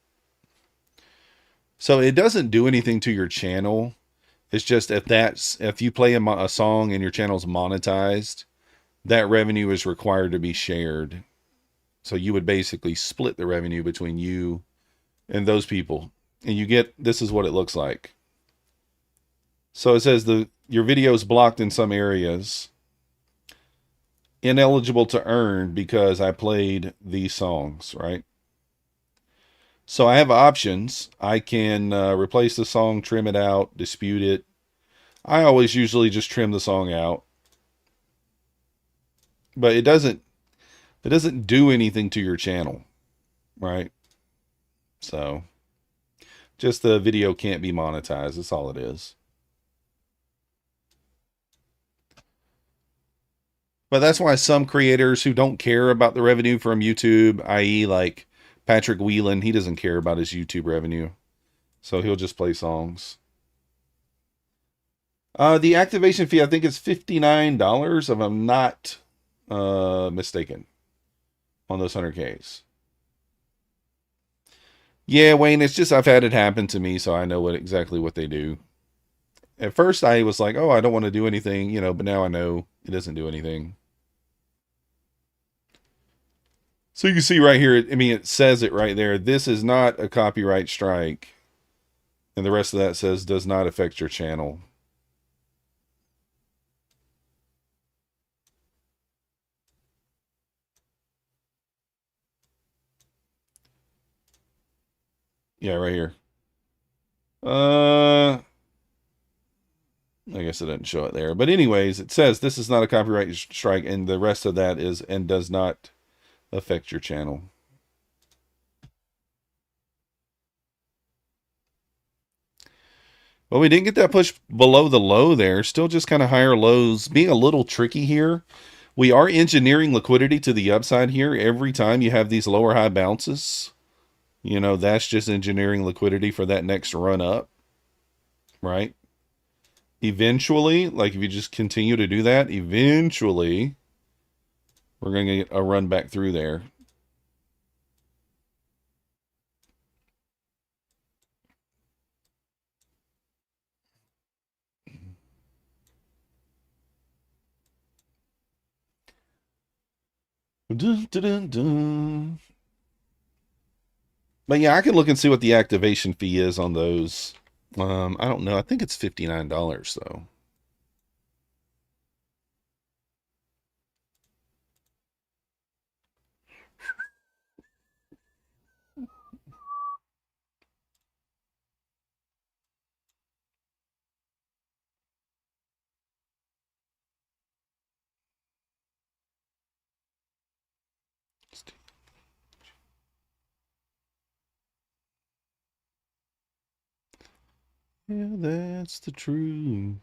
So it doesn't do anything to your channel. It's just if you play a song and your channel's monetized, that revenue is required to be shared. So you would basically split the revenue between you and those people. And you get, this is what it looks like. So it says your video is blocked in some areas. Ineligible to earn because I played these songs, right? So I have options. I can replace the song, trim it out, dispute it. I always usually just trim the song out. But it doesn't do anything to your channel, right? So just the video can't be monetized. That's all it is. But that's why some creators who don't care about the revenue from YouTube, i.e., like Patrick Whelan, he doesn't care about his YouTube revenue. So he'll just play songs. The activation fee, I think, is $59 if I'm not mistaken on those 100Ks. Yeah, Wayne, it's just I've had it happen to me, so I know exactly what they do. At first, I was like, oh, I don't want to do anything, but now I know it doesn't do anything. So you can see right here, it says it right there. This is not a copyright strike. And the rest of that says does not affect your channel. Yeah, right here. I guess it didn't show it there. But anyways, it says this is not a copyright strike, and the rest of that is and does not affect your channel. Well, we didn't get that push below the low there. Still just kind of higher lows. Being a little tricky here. We are engineering liquidity to the upside here. Every time you have these lower high bounces, that's just engineering liquidity for that next run up, right? Eventually, like if you just continue to do that, eventually we're going to get a run back through there. Dun, dun, dun, dun. But yeah, I can look and see what the activation fee is on those. I don't know. I think it's $59 though. Yeah, that's the truth.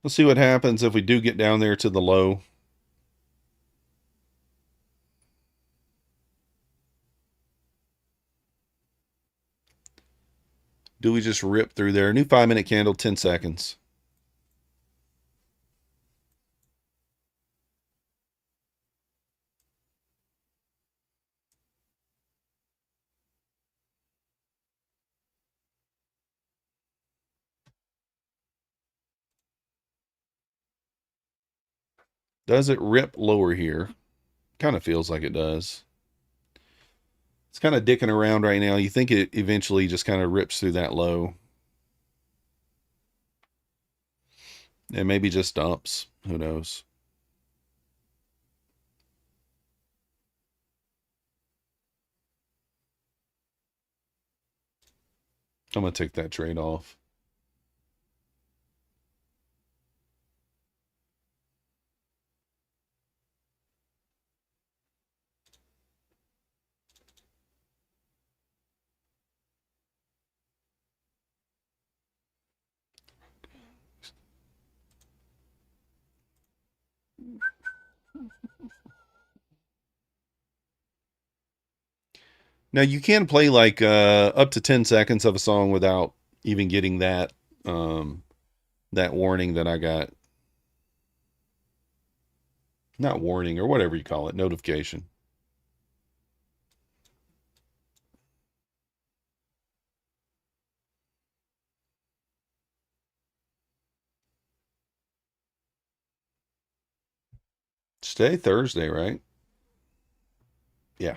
Let's see what happens if we do get down there to the low. Do we just rip through there? New 5-minute candle, 10 seconds. Does it rip lower here? Kind of feels like it does. It's kind of dicking around right now. You think it eventually just kind of rips through that low. And maybe just dumps. Who knows? I'm going to take that trade off. Now you can play like up to 10 seconds of a song without even getting that warning that I got. Not warning or whatever you call it, notification. Today Thursday, right? Yeah.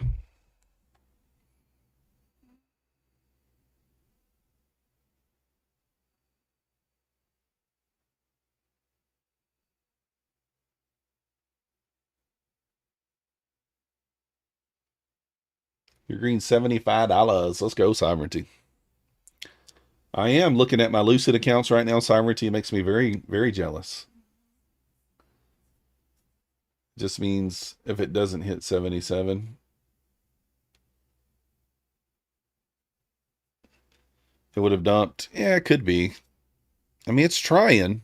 You're green $75. Let's go, Sovereignty. I am looking at my Lucid accounts right now. Sovereignty makes me very, very jealous. Just means if it doesn't hit 77, it would have dumped. Yeah, it could be. I mean, it's trying.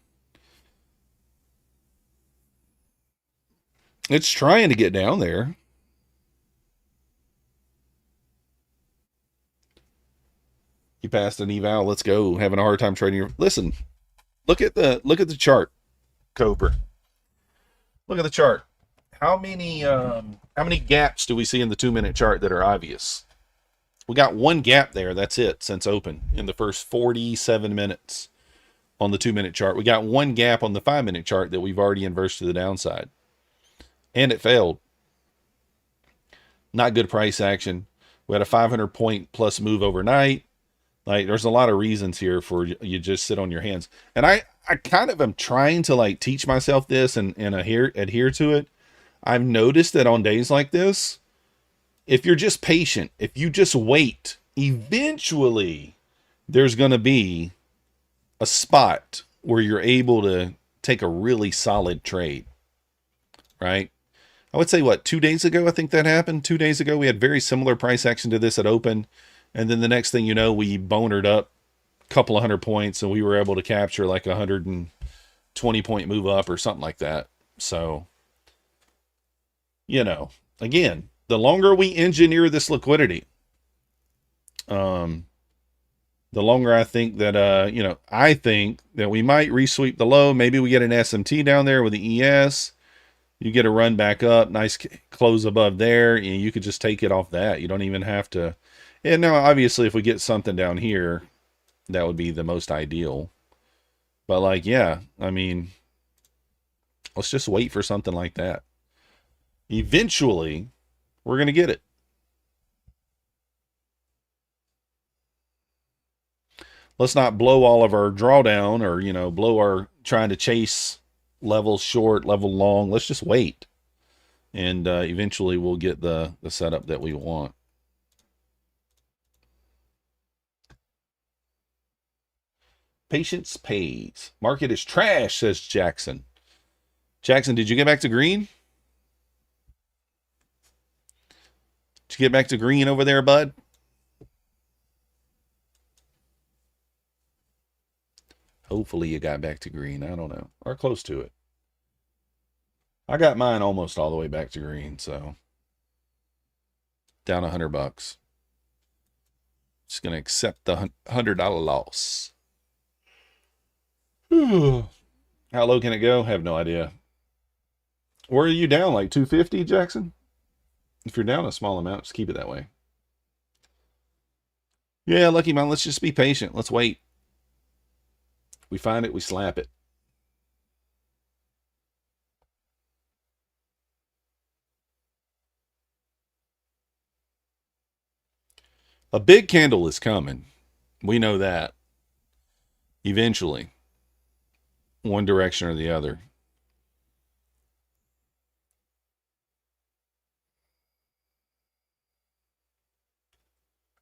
It's trying to get down there. You passed an eval. Let's go. Having a hard time trading. Listen, look at the chart, Cooper. Look at the chart. How many gaps do we see in the 2-minute chart that are obvious? We got one gap there. That's it since open in the first 47 minutes on the 2-minute chart. We got one gap on the 5-minute chart that we've already inversed to the downside. And it failed. Not good price action. We had a 500 point plus move overnight. Like, there's a lot of reasons here for you just sit on your hands. And I kind of am trying to like teach myself this and adhere to it. I've noticed that on days like this, if you're just patient, if you just wait, eventually there's going to be a spot where you're able to take a really solid trade, right? I would say, what, 2 days ago, I think that happened. 2 days ago, we had very similar price action to this at open. And then the next thing you know, we bonered up a couple of 100 points and we were able to capture like a 120 point move up or something like that. So, again, the longer we engineer this liquidity, the longer I think that, I think that we might resweep the low. Maybe we get an SMT down there with the ES. You get a run back up, nice close above there, and you could just take it off that. You don't even have to. And now, obviously, if we get something down here, that would be the most ideal. But, like, yeah, I mean, let's just wait for something like that. Eventually, we're going to get it. Let's not blow all of our drawdown or, blow our trying to chase level short, level long. Let's just wait. And eventually we'll get the setup that we want. Patience pays. Market is trash, says Jackson. Jackson, did you get back to green? Did you get back to green over there, bud? Hopefully you got back to green. I don't know. Or close to it. I got mine almost all the way back to green, so down $100. Just gonna accept the $100 loss. How low can it go? Have no idea. Where are you down? Like 250, Jackson? If you're down a small amount, just keep it that way. Yeah, Lucky Man, let's just be patient. Let's wait. We find it, we slap it. A big candle is coming. We know that. Eventually. One direction or the other.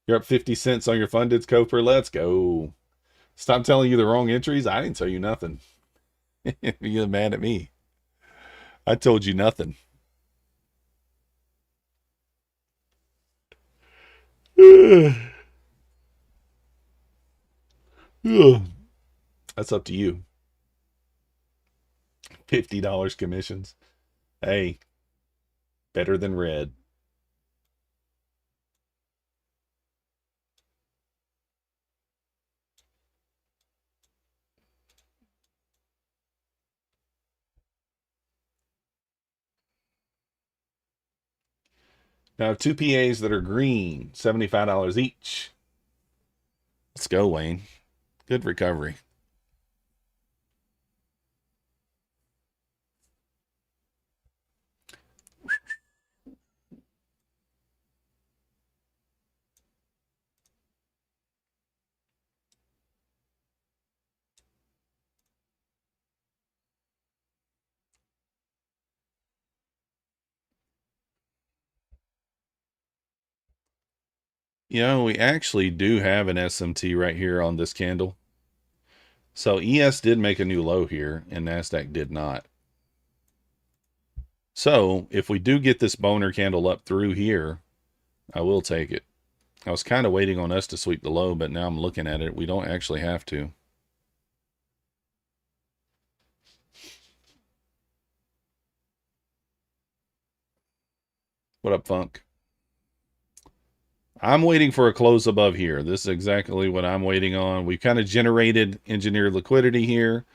You're up 50 cents on your fundeds, Coper. Let's go. Stop telling you the wrong entries. I didn't tell you nothing. You're mad at me. I told you nothing. That's up to you. $50 commissions. Hey, better than red. Now I have two PAs that are green, $75 each. Let's go, Wayne. Good recovery. You know, we actually do have an SMT right here on this candle. So ES did make a new low here, and Nasdaq did not. So if we do get this boner candle up through here, I will take it. I was kind of waiting on us to sweep the low, but now I'm looking at it. We don't actually have to. What up, Funk? I'm waiting for a close above here. This is exactly what I'm waiting on. We've kind of generated engineered liquidity here.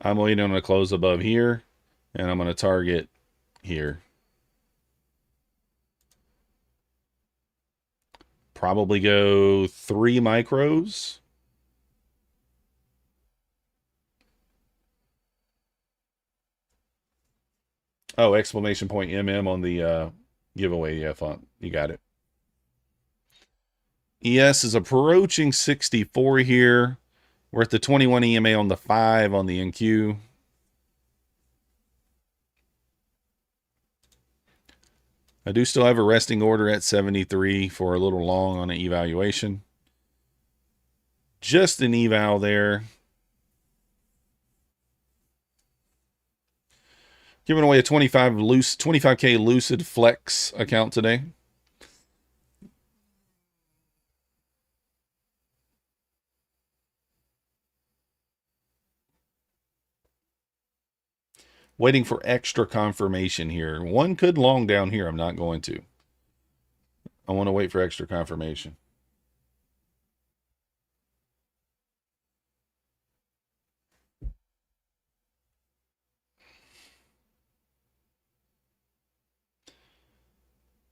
I'm waiting on a close above here, and I'm going to target here. Probably go 3 micros. Oh, exclamation point MM on the giveaway. Yeah, Funk. You got it. ES is approaching 64 here. We're at the 21 EMA on the 5 on the NQ. I do still have a resting order at 73 for a little long on an evaluation. Just an eval there. Giving away a 25K Lucid Flex account today. Waiting for extra confirmation here. One could long down here. I'm not going to. I want to wait for extra confirmation.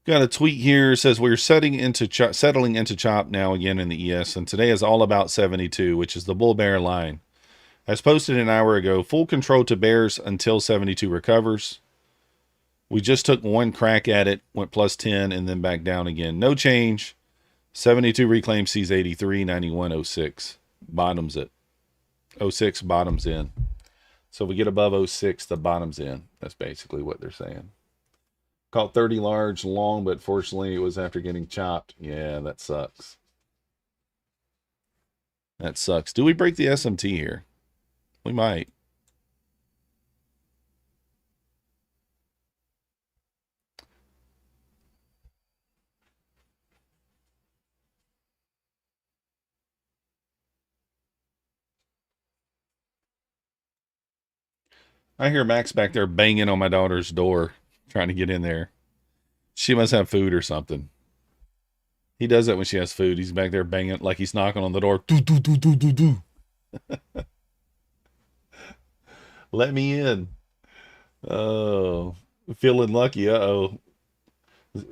Got a tweet here. It says we're settling into chop now again in the ES, and today is all about 72, which is the bull bear line. As posted an hour ago, full control to bears until 72 recovers. We just took one crack at it, went plus 10, and then back down again. No change. 72 reclaim sees 83, 91, 06. Bottoms it. 06 bottoms in. So if we get above 06, the bottom's in. That's basically what they're saying. Caught 30 large long, but fortunately it was after getting chopped. Yeah, that sucks. That sucks. Do we break the SMT here? We might. I hear Max back there banging on my daughter's door, trying to get in there. She must have food or something. He does that when she has food. He's back there banging like he's knocking on the door. Do, do, do, do, do, do. Let me in. Oh, feeling lucky. Uh-oh.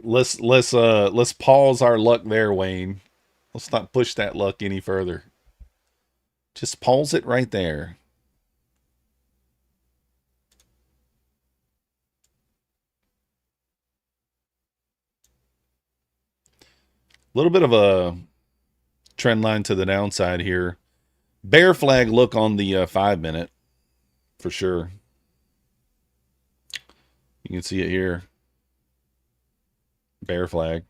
Let's pause our luck there, Wayne. Let's not push that luck any further. Just pause it right there. A little bit of a trend line to the downside here. Bear flag look on the 5 minute for sure. You can see it here. Bear flag.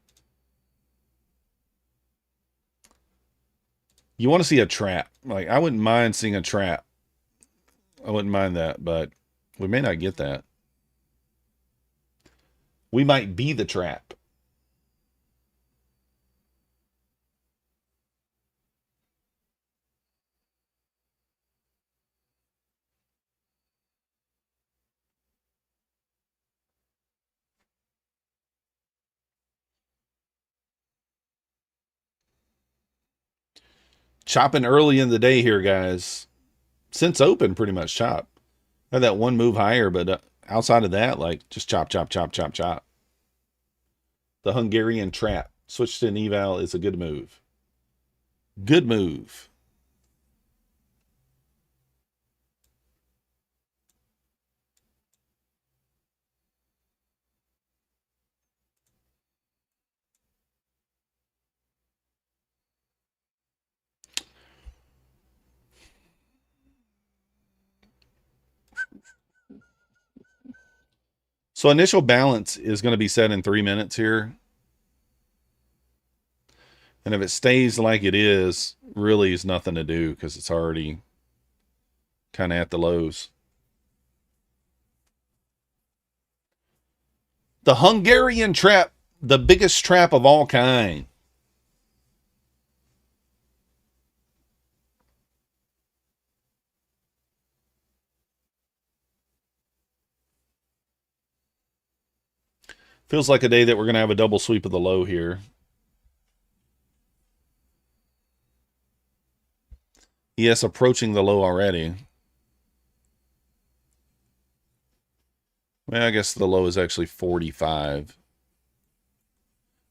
You want to see a trap. Like, I wouldn't mind seeing a trap. I wouldn't mind that, but we may not get that. We might be the trap. Chopping early in the day here, guys. Since open, pretty much chop. Had that one move higher, but outside of that, like, just chop, chop, chop, chop, chop. The Hungarian trap. Switch to an eval is a good move. Good move. So initial balance is going to be set in 3 minutes here. And if it stays like it is, really is nothing to do because it's already kind of at the lows. The Hungarian trap, the biggest trap of all kind. Feels like a day that we're going to have a double sweep of the low here. Yes, approaching the low already. Well, I guess the low is actually 45.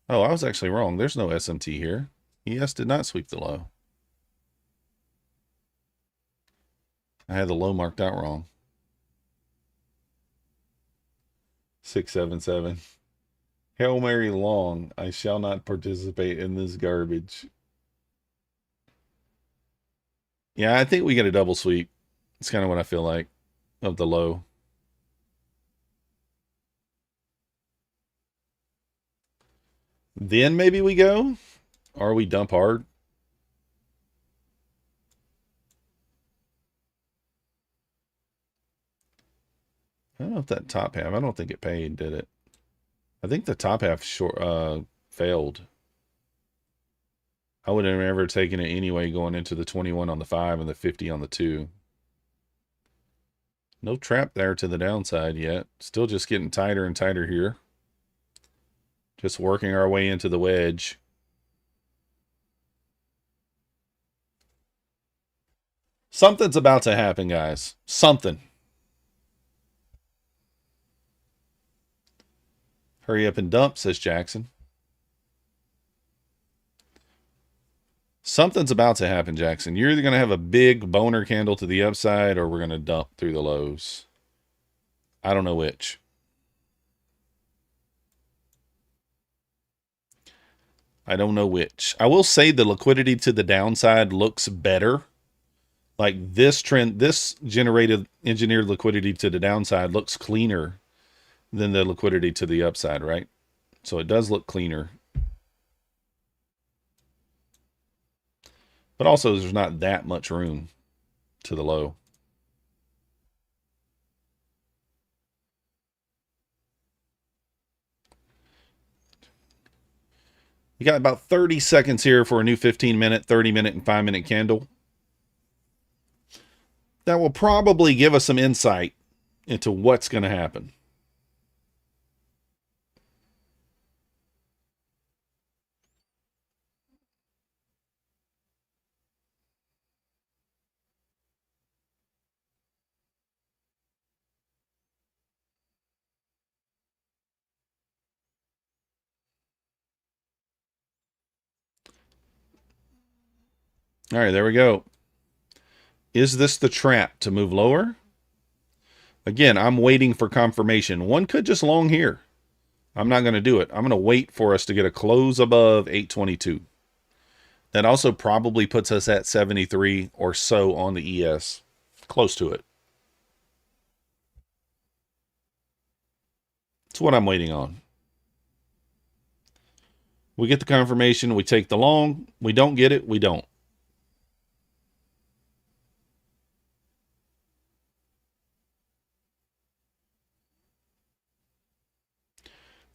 Oh, I was actually wrong. There's no SMT here. ES did not sweep the low. I had the low marked out wrong. 677. Hail Mary long. I shall not participate in this garbage. Yeah, I think we get a double sweep. It's kind of what I feel like of the low. Then maybe we go? Or we dump hard? I don't know if that top half, I don't think it paid, did it? I think the top half failed. I would have never taken it anyway going into the 21 on the 5 and the 50 on the 2. No trap there to the downside yet. Still just getting tighter and tighter here. Just working our way into the wedge. Something's about to happen, guys. Something. Hurry up and dump, says Jackson. Something's about to happen, Jackson. You're either going to have a big boner candle to the upside or we're going to dump through the lows. I don't know which. I don't know which. I will say the liquidity to the downside looks better. Like this trend, this engineered liquidity to the downside looks cleaner than the liquidity to the upside, right? So it does look cleaner. But also there's not that much room to the low. You got about 30 seconds here for a new 15-minute, 30-minute, and 5-minute candle. That will probably give us some insight into what's going to happen. All right, there we go. Is this the trap to move lower? Again, I'm waiting for confirmation. One could just long here. I'm not going to do it. I'm going to wait for us to get a close above 822. That also probably puts us at 73 or so on the ES. Close to it. That's what I'm waiting on. We get the confirmation. We take the long. We don't get it. We don't.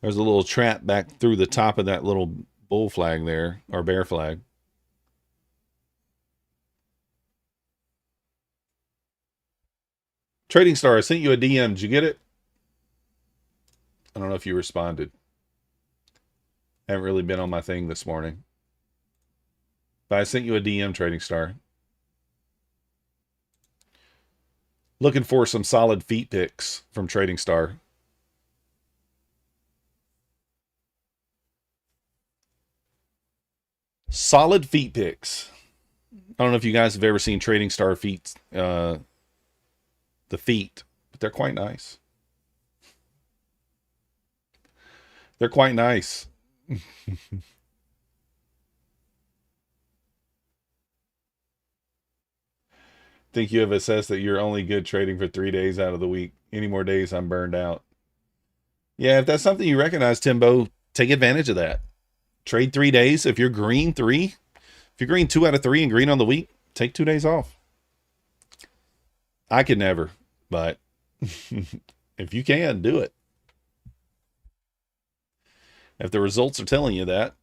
There's a little trap back through the top of that little bull flag there, or bear flag. Trading Star, I sent you a DM. Did you get it? I don't know if you responded. I haven't really been on my thing this morning. But I sent you a DM, Trading Star. Looking for some solid feet picks from Trading Star. Solid feet picks. I don't know if you guys have ever seen Trading Star feet, the feet, but they're quite nice. They're quite nice. Think you have assessed that you're only good trading for 3 days out of the week. Any more days, I'm burned out. Yeah, if that's something you recognize, Timbo, take advantage of that. Trade 3 days. If you're green 3, if you're green 2 out of 3 and green on the week, take 2 days off. I could never, but if you can, do it. If the results are telling you that.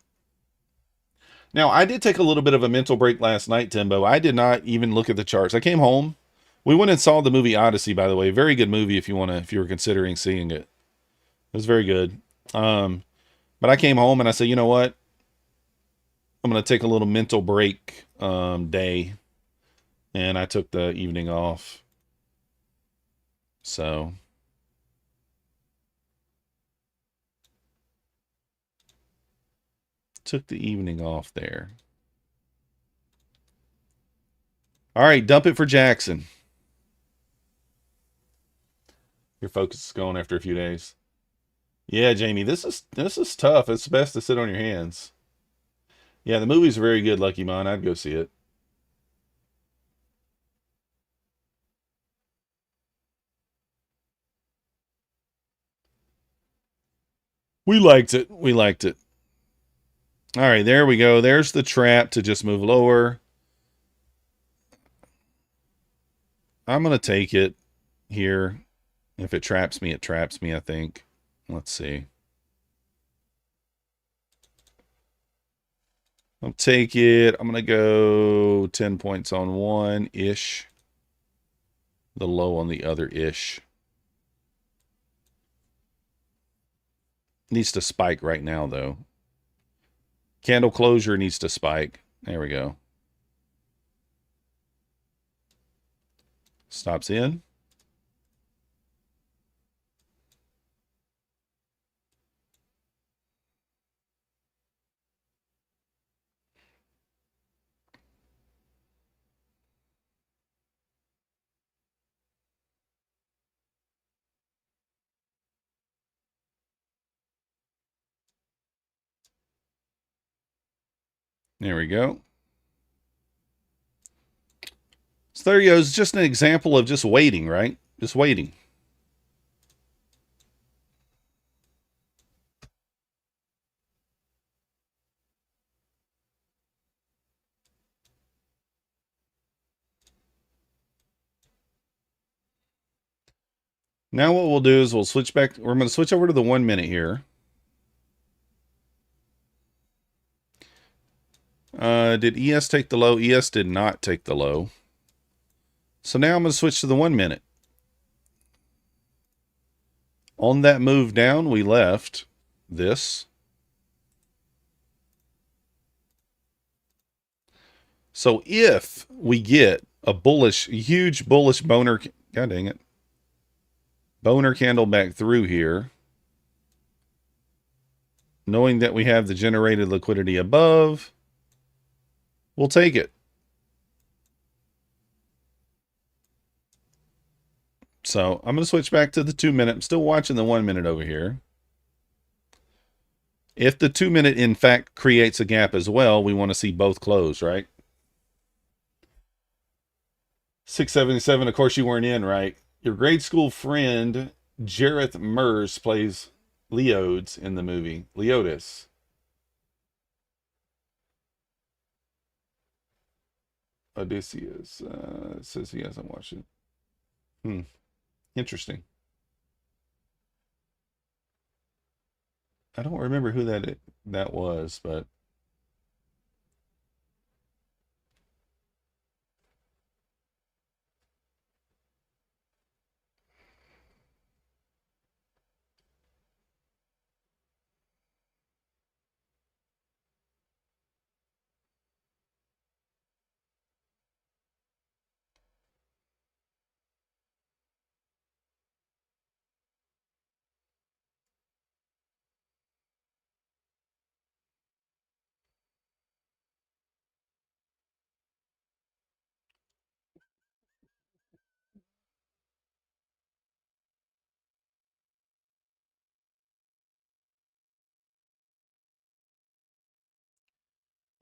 Now, I did take a little bit of a mental break last night, Timbo. I did not even look at the charts. I came home. We went and saw the movie Odyssey, by the way. Very good movie if you were considering seeing it. It was very good. But I came home and I said, you know what? I'm going to take a little mental break day. And I took the evening off. So took the evening off there. All right, dump it for Jackson. Your focus is gone after a few days. Yeah, Jamie, this is tough. It's best to sit on your hands. Yeah, the movie's very good, Lucky Mine. I'd go see it. We liked it. We liked it. All right, there we go. There's the trap to just move lower. I'm going to take it here. If it traps me, it traps me, I think. Let's see. I'll take it. I'm going to go 10 points on one-ish. The low on the other-ish. Needs to spike right now, though. Candle closure needs to spike. There we go. Stops in. There we go. So there you go. It's just an example of just waiting, right? Just waiting. Now what we'll do is we'll switch back. We're going to switch over to the 1 minute here. Did ES take the low? ES did not take the low. So now I'm going to switch to the 1 minute. On that move down, we left this. So if we get a huge bullish boner, god dang it, boner candle back through here, knowing that we have the generated liquidity above, we'll take it. So I'm going to switch back to the 2 minute. I'm still watching the 1 minute over here. If the 2 minute, in fact, creates a gap as well, we want to see both close, right? 677, of course you weren't in, right? Your grade school friend, Jareth Mers, plays Leodes in the movie. Leodes. Odysseus. Says he hasn't watched it. Interesting. I don't remember who that was, but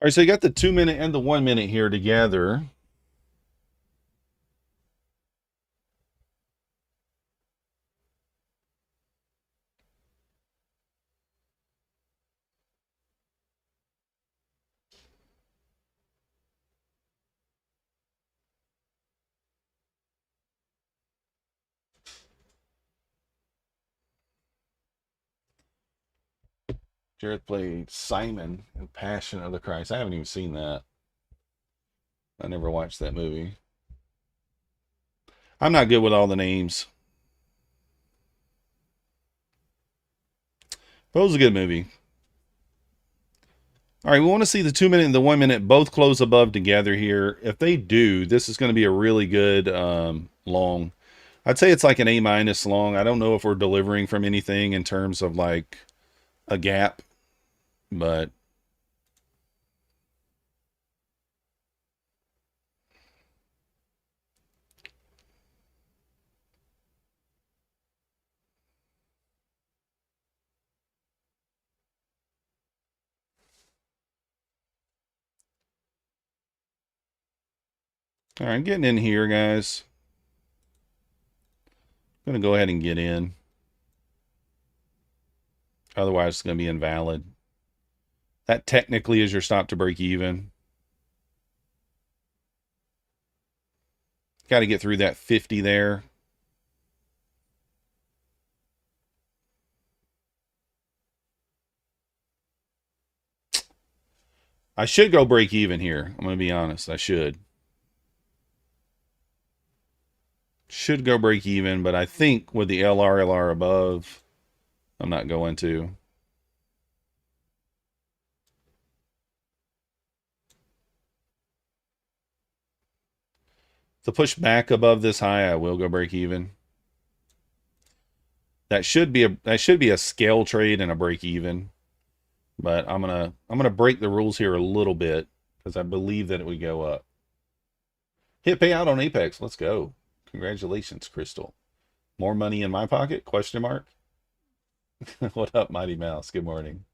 all right, so you got the 2 minute and the 1 minute here together. Jared played Simon in Passion of the Christ. I haven't even seen that. I never watched that movie. I'm not good with all the names. But it was a good movie. All right, we want to see the 2 minute and the 1 minute both close above together here. If they do, this is going to be a really good long. I'd say it's like an A- long. I don't know if we're delivering from anything in terms of like a gap, but all right, getting in here, guys. I'm going to go ahead and get in. Otherwise, it's going to be invalid. That technically is your stop to break even. Got to get through that 50 there. I should go break even here. I'm going to be honest. I should. Should go break even, but I think with the LR above, I'm not going to. To push back above this high, I will go break even. That should be a scale trade and a break even. But I'm gonna break the rules here a little bit because I believe that it would go up. Hit payout on Apex. Let's go. Congratulations, Crystal. More money in my pocket? Question mark. What up, Mighty Mouse? Good morning.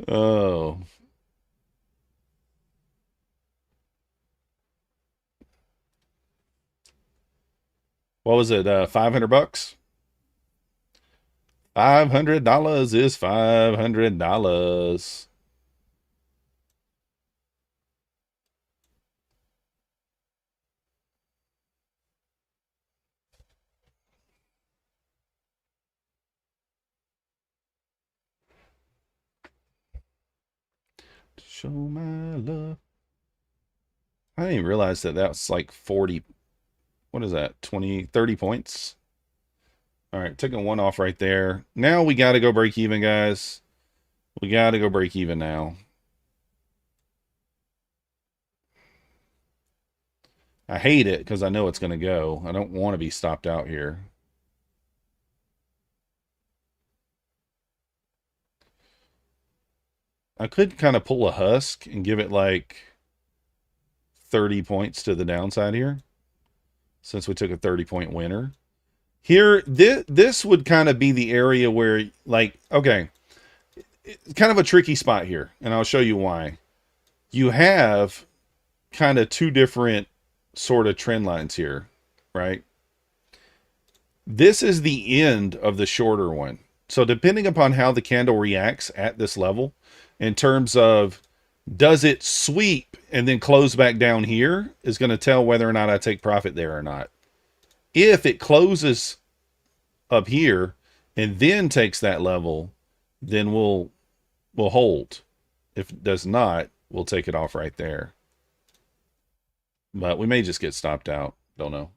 Oh. What was it? $500? $500 is $500. Show my love. I didn't even realize that was like 40. What is that? 20, 30 points. All right, taking one off right there. Now we got to go break even, guys. We got to go break even now. I hate it because I know it's going to go. I don't want to be stopped out here. I could kind of pull a husk and give it like 30 points to the downside here, since we took a 30-point winner. Here, this would kind of be the area where, like, okay, it's kind of a tricky spot here, and I'll show you why. You have kind of two different sort of trend lines here, right? This is the end of the shorter one. So depending upon how the candle reacts at this level, in terms of does it sweep and then close back down here, is going to tell whether or not I take profit there or not. If it closes up here and then takes that level, then we'll hold. If it does not, we'll take it off right there. But we may just get stopped out. Don't know.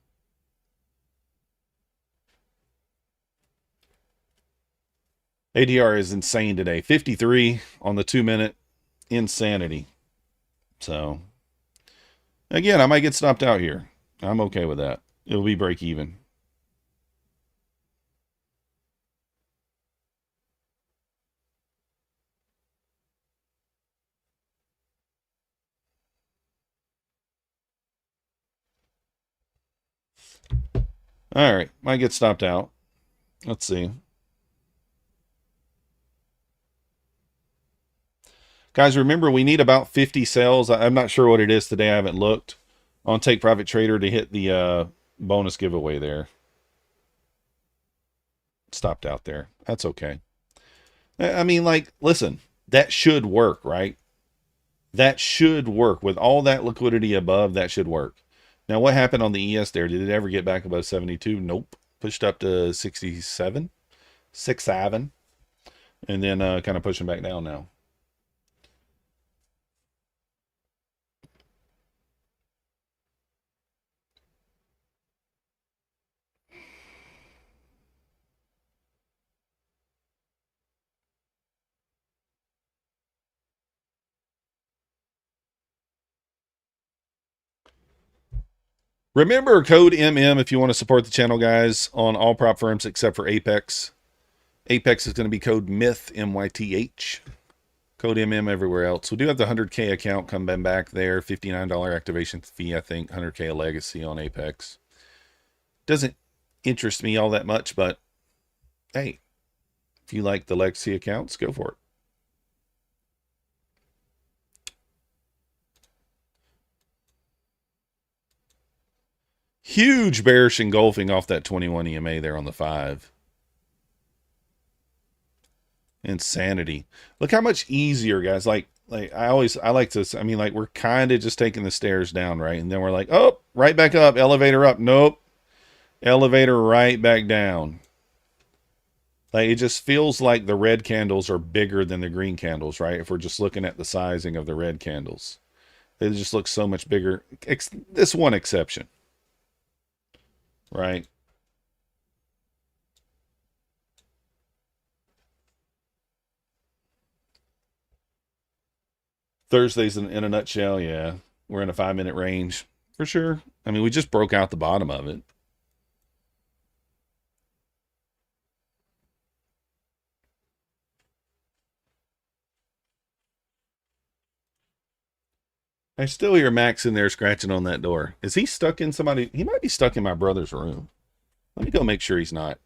ADR is insane today. 53 on the 2 minute. Insanity. So, again, I might get stopped out here. I'm okay with that. It'll be break even. All right, might get stopped out. Let's see. Guys, remember, we need about 50 sales. I'm not sure what it is today. I haven't looked on Take Profit Trader to hit the bonus giveaway there. Stopped out there. That's okay. I mean, like, listen, that should work, right? That should work. With all that liquidity above, that should work. Now, what happened on the ES there? Did it ever get back above 72? Nope. Pushed up to 67. 67. And then kind of pushing back down now. Remember code MM if you want to support the channel, guys, on all prop firms except for Apex. Apex is going to be code MYTH, MYTH. Code MM everywhere else. We do have the 100K account coming back there. $59 activation fee, I think. 100K of legacy on Apex. Doesn't interest me all that much, but hey, if you like the legacy accounts, go for it. Huge bearish engulfing off that 21 EMA there on the 5. Insanity. Look how much easier, guys. Like I like to, I mean, like we're kind of just taking the stairs down, right? And then we're like, oh, right back up, elevator up. Nope. Elevator right back down. Like it just feels like the red candles are bigger than the green candles, right? If we're just looking at the sizing of the red candles. It just looks so much bigger. This one exception. Right? Thursdays in a nutshell, yeah. We're in a 5-minute range for sure. I mean, we just broke out the bottom of it. I still hear Max in there scratching on that door. Is he stuck in somebody? He might be stuck in my brother's room. Let me go make sure he's not.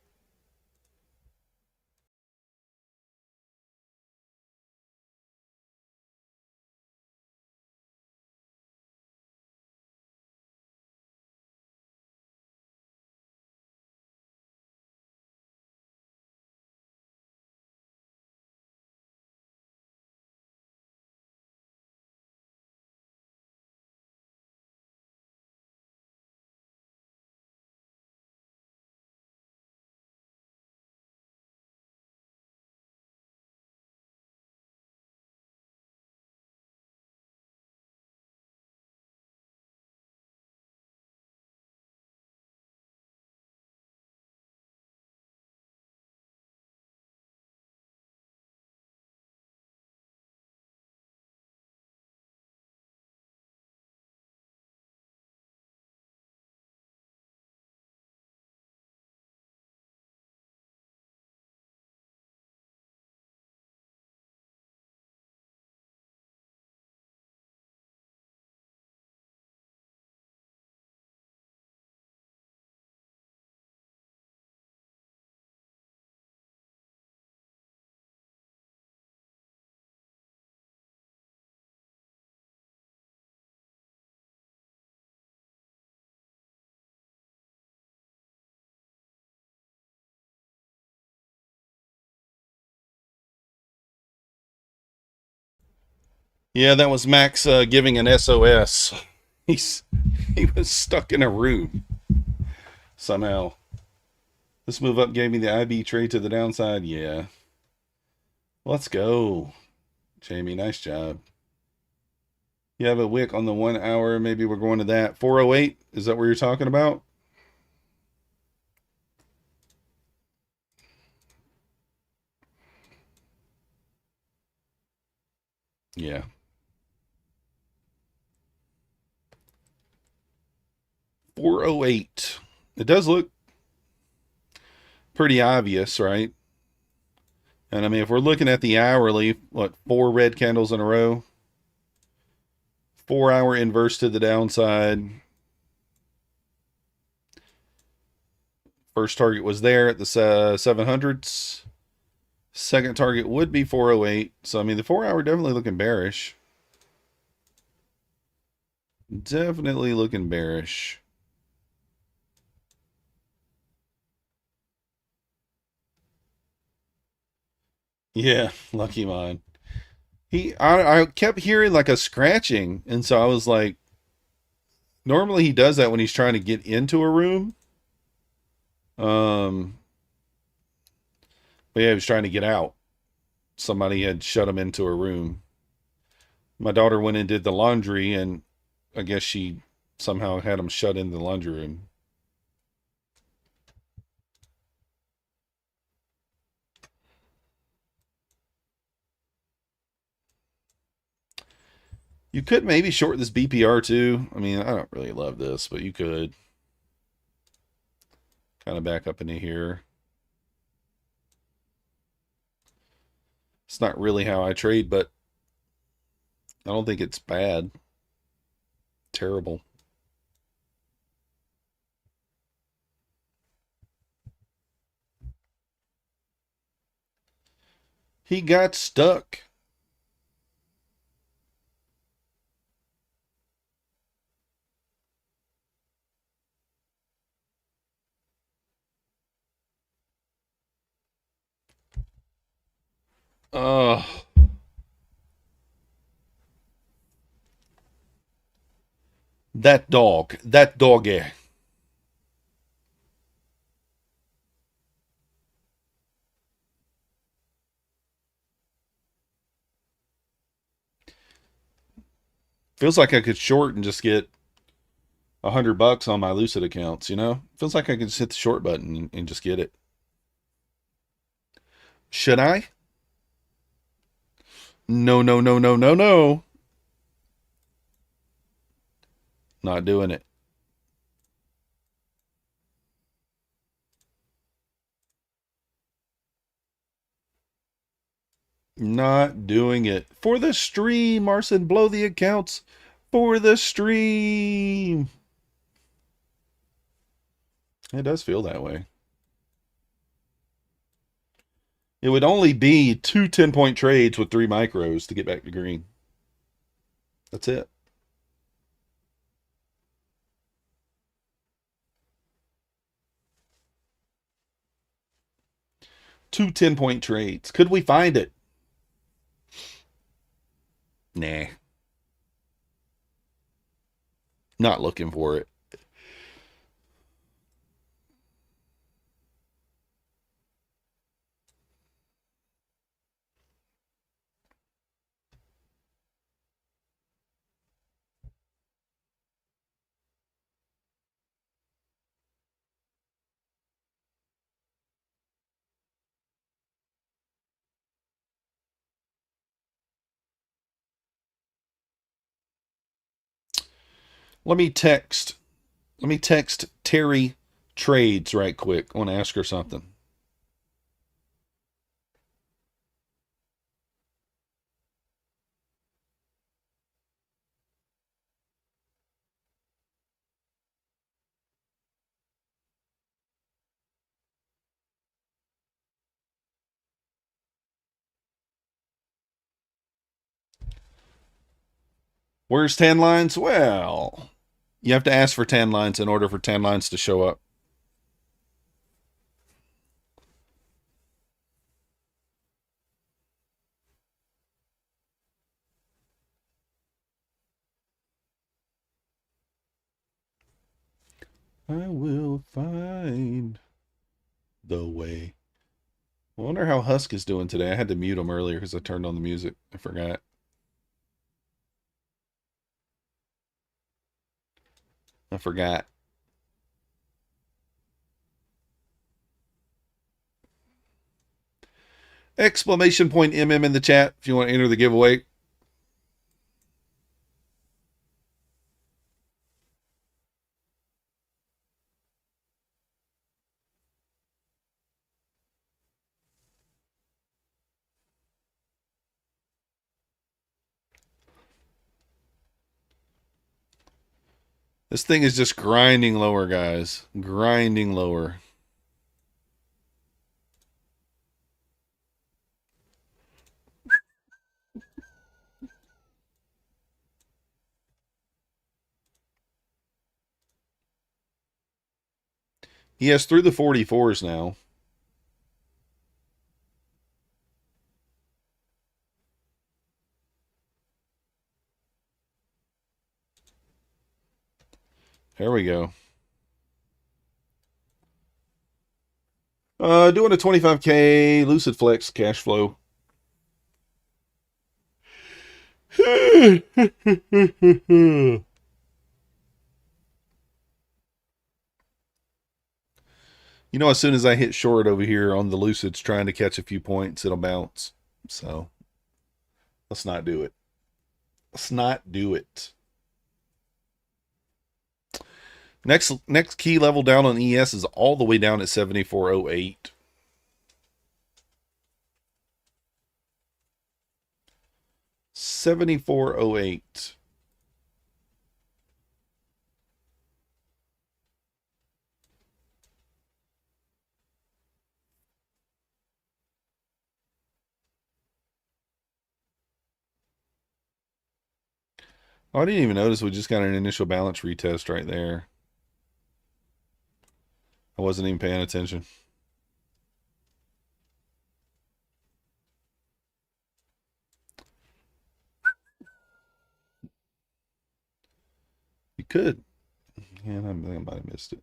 Yeah, that was Max giving an SOS. He was stuck in a room somehow. This move up gave me the IB trade to the downside. Yeah. Let's go, Jamie. Nice job. You have a wick on the 1 hour. Maybe we're going to that. 408. Is that what you're talking about? Yeah. $4.08. It does look pretty obvious, right? And I mean, if we're looking at the hourly, what, 4 red candles in a row? 4 hour inverse to the downside. First target was there at the 700s. Second target would be 408. So, I mean, the 4 hour definitely looking bearish. Definitely looking bearish. Yeah, lucky mine. I kept hearing like a scratching, and so I was like, normally he does that when he's trying to get into a room. But yeah, he was trying to get out. somebody had shut him into a room. My daughter went and did the laundry, and I guess she somehow had him shut in the laundry room. You could maybe short this BPR too. I mean, I don't really love this, but you could kind of back up into here. It's not really how I trade, but I don't think it's bad. Terrible. He got stuck. Ugh. That dog. That doggy. Feels like I could short and just get $100 on my Lucid accounts, you know? Feels like I could just hit the short button and just get it. Should I? No, no, no, no, no, no. Not doing it. Not doing it. For the stream, Marcin, blow the accounts. For the stream. It does feel that way. It would only be two 10-point trades with 3 micros to get back to green. That's it. Two 10-point trades. Could we find it? Nah. Not looking for it. Let me text Terry Trades right quick. I want to ask her something. Where's tan lines? Well, you have to ask for tan lines in order for tan lines to show up. I will find the way. I wonder how Husk is doing today. I had to mute him earlier because I turned on the music. I forgot. I forgot. Exclamation point MM in the chat if you want to enter the giveaway. This thing is just grinding lower, guys. Grinding lower. He has through the 44s now. There we go. Doing a 25K Lucid Flex cash flow. You know, as soon as I hit short over here on the Lucids trying to catch a few points, it'll bounce. So let's not do it. Let's not do it. Next key level down on ES is all the way down at 74.08. $74.08. Oh, I didn't even notice we just got an initial balance retest right there. I wasn't even paying attention. You could. Yeah, I might have missed it.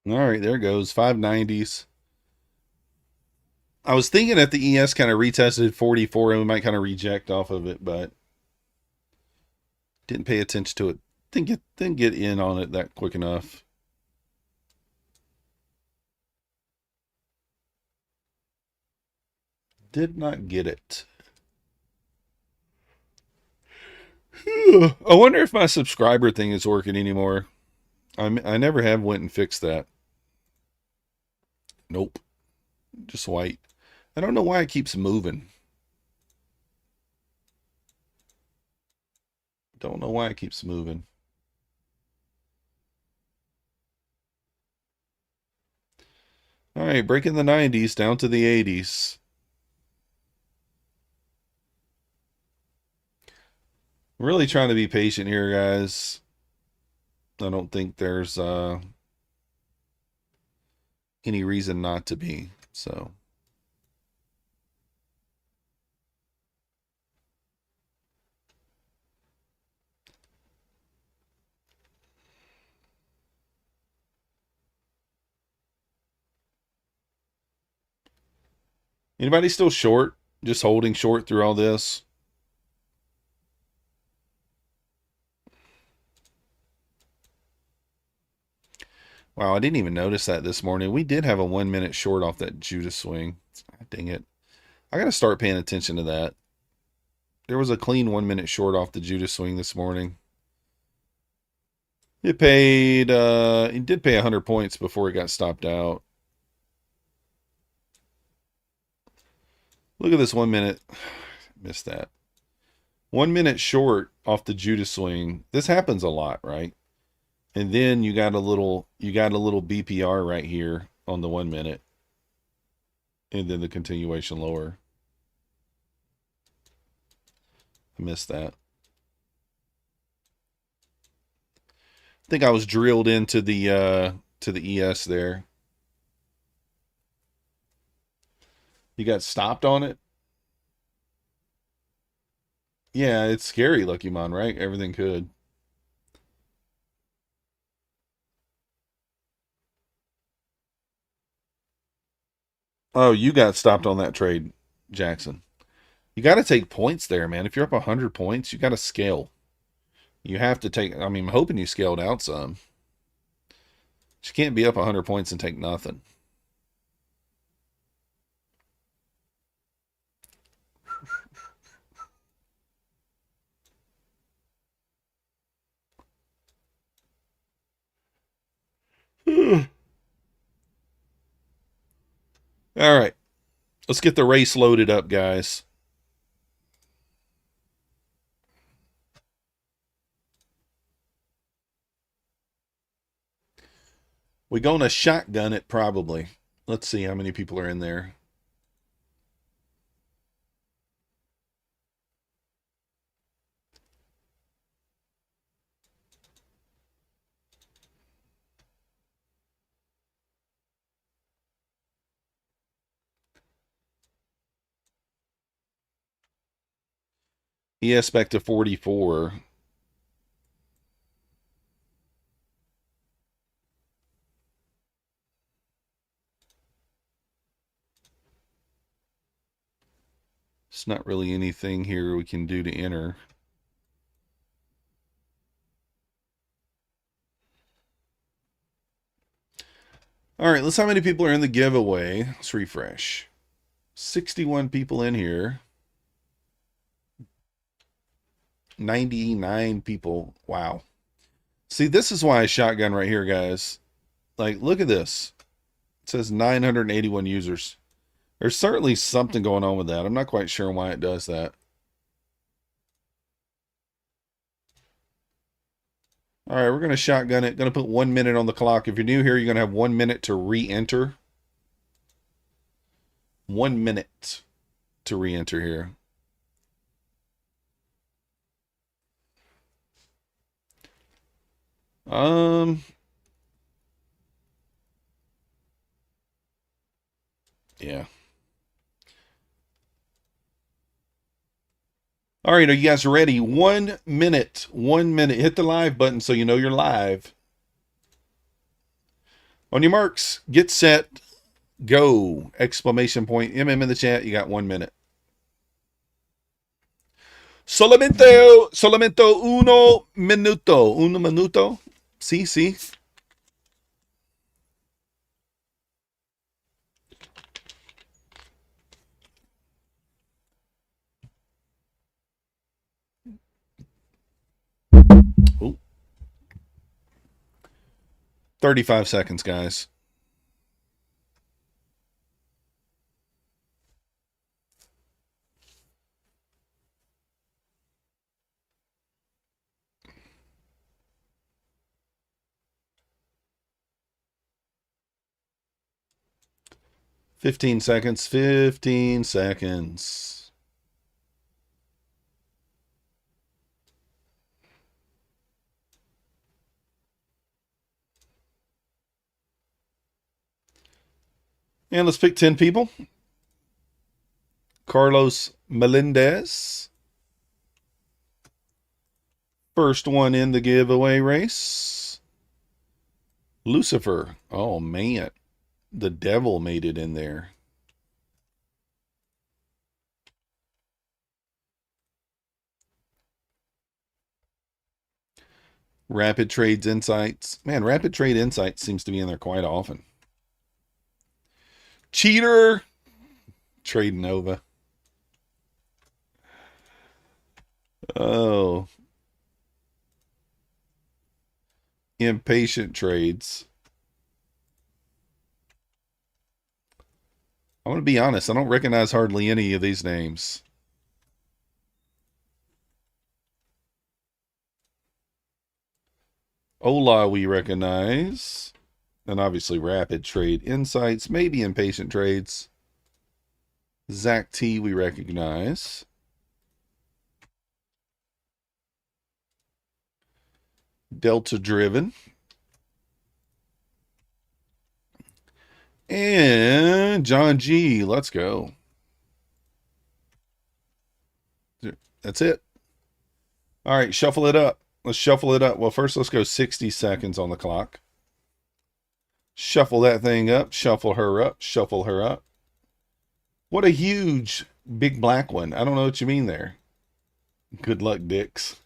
All right, there goes 590s. I was thinking that the ES kind of retested 44 and we might kind of reject off of it, but didn't pay attention to it. Didn't get in on it that quick enough. Did not get it. I wonder if my subscriber thing is working anymore. I never have went and fixed that. Nope. Just white. I don't know why it keeps moving. Don't know why it keeps moving. All right, breaking the 90s down to the 80s. Really trying to be patient here, guys. I don't think there's any reason not to be. So anybody still short? Just holding short through all this? Wow, I didn't even notice that this morning. We did have a 1 minute short off that Judas swing. Dang it. I got to start paying attention to that. There was a clean 1 minute short off the Judas swing this morning. It did pay 100 points before it got stopped out. Look at this 1 minute. Missed that. 1 minute short off the Judas swing. This happens a lot, right? And then you got a little BPR right here on the 1 minute. And then the continuation lower. I missed that. I think I was drilled into the ES there. You got stopped on it? Yeah, it's scary, Lucky Mon, right? Everything could. Oh, you got stopped on that trade, Jackson. You got to take points there, man. If you're up 100 points, you got to scale. You have to take, I mean, I'm hoping you scaled out some. But you can't be up 100 points and take nothing. All right. Let's get the race loaded up, guys. We gonna shotgun it probably. Let's see how many people are in there. ES back to 44. It's not really anything here we can do to enter. All right, let's see how many people are in the giveaway. Let's refresh. 61 people in here. 99 people. Wow. See, this is why I shotgun right here, guys. Like, look at this. It says 981 users. There's certainly something going on with that. I'm not quite sure why it does that. All right, we're going to shotgun it. Going to put 1 minute on the clock. If you're new here, you're going to have 1 minute to re-enter. 1 minute to re-enter here. Yeah. All right, are you guys ready? 1 minute. 1 minute. Hit the live button so you know you're live. On your marks, get set, go! Exclamation point. MM in the chat. You got 1 minute. Solamente uno minuto. Uno minuto. Sí. Ooh. 35 seconds, guys. Fifteen seconds. 15 seconds. And let's pick 10 people. Carlos Melendez. First one in the giveaway race. Lucifer. Oh, man. The devil made it in there. Rapid Trades Insights. Man, Rapid Trade Insights seems to be in there quite often. Cheater. Trade Nova. Oh. Impatient Trades. I'm going to be honest. I don't recognize hardly any of these names. Ola we recognize. And obviously Rapid Trade Insights. Maybe Impatient Trades. Zach T we recognize. Delta Driven. And John G. Let's go. That's it. All right, shuffle it up. Let's shuffle it up. Well, first let's go 60 seconds on the clock. Shuffle that thing up. Shuffle her up. Shuffle her up. What a huge big black one. I don't know what you mean there. Good luck, Dix.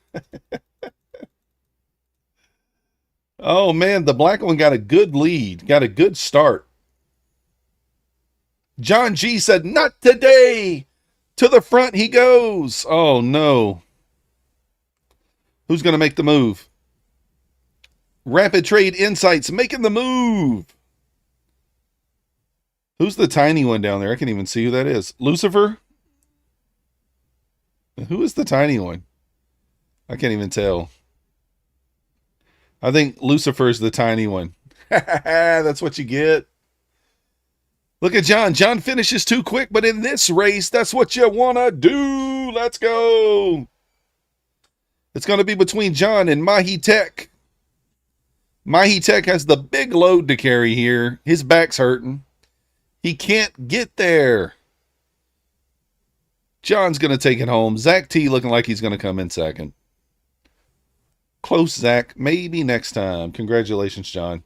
Oh, man, the black one got a good lead. Got a good start. John G said, not today. To the front he goes. Oh, no. Who's going to make the move? Rapid Trade Insights making the move. Who's the tiny one down there? I can't even see who that is. Lucifer? Who is the tiny one? I can't even tell. I think Lucifer's the tiny one. That's what you get. Look at John. John finishes too quick, but in this race, that's what you want to do. Let's go. It's going to be between John and Mahi Tech. Mahi Tech has the big load to carry here. His back's hurting. He can't get there. John's going to take it home. Zach T looking like he's going to come in second. Close, Zach. Maybe next time. Congratulations, John.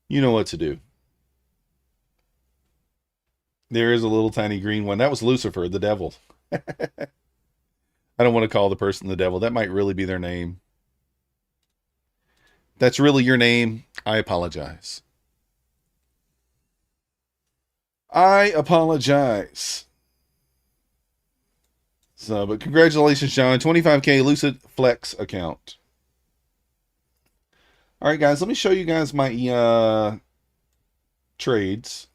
You know what to do. There is a little tiny green one. That was Lucifer, the devil. I don't want to call the person the devil. That might really be their name. That's really your name. I apologize. I apologize. So, but congratulations, John. 25K Lucid Flex account. All right, guys. Let me show you guys my trades.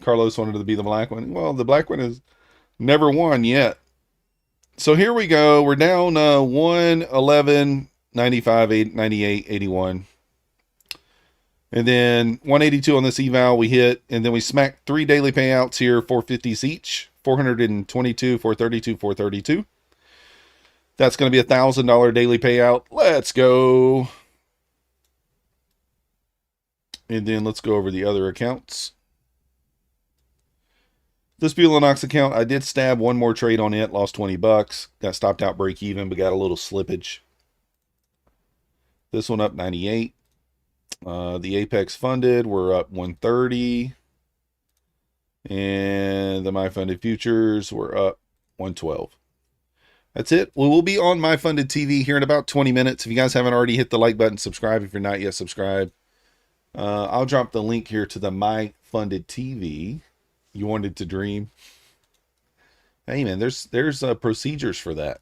Carlos wanted to be the black one. Well, the black one has never won yet. So here we go. We're down 111, 95, 98, 81. And then 182 on this eval we hit. And then we smacked 3 daily payouts here, 450s each. 422, 432, 432. That's going to be a $1,000 daily payout. Let's go. And then let's go over the other accounts. This Bulanox account, I did stab one more trade on it, lost 20 bucks. Got stopped out break even, but got a little slippage. This one up 98. The Apex funded, we're up 130. And the My Funded Futures, we're up 112. That's it. We will be on My Funded TV here in about 20 minutes. If you guys haven't already hit the like button, subscribe. If you're not yet subscribed, I'll drop the link here to the My Funded TV. You wanted to dream. Hey man, there's procedures for that.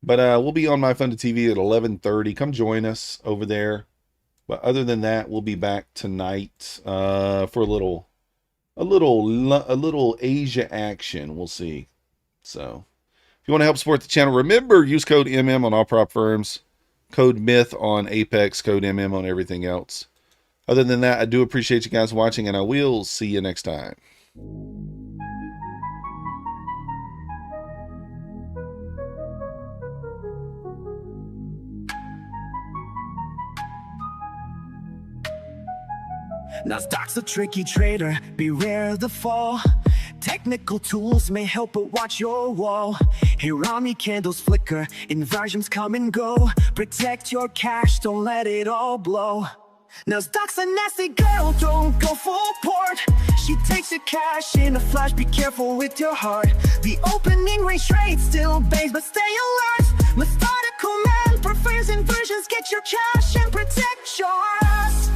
But we'll be on My Funded TV at 11:30. Come join us over there. But other than that, we'll be back tonight for a little Asia action. We'll see. So if you want to help support the channel, remember, use code MM on all prop firms, code MYTH on Apex, code MM on everything else. Other than that, I do appreciate you guys watching, and I will see you next time. Nasdaq's a tricky trader, beware the fall. Technical tools may help, but watch your wall. Hirami candles flicker, inversions come and go. Protect your cash, don't let it all blow. Nasdaq's a nasty girl, don't go full port. She takes your cash in a flash, be careful with your heart. The opening range trade still bangs, but stay alert. Methodical man prefers inversions, get your cash and protect yours.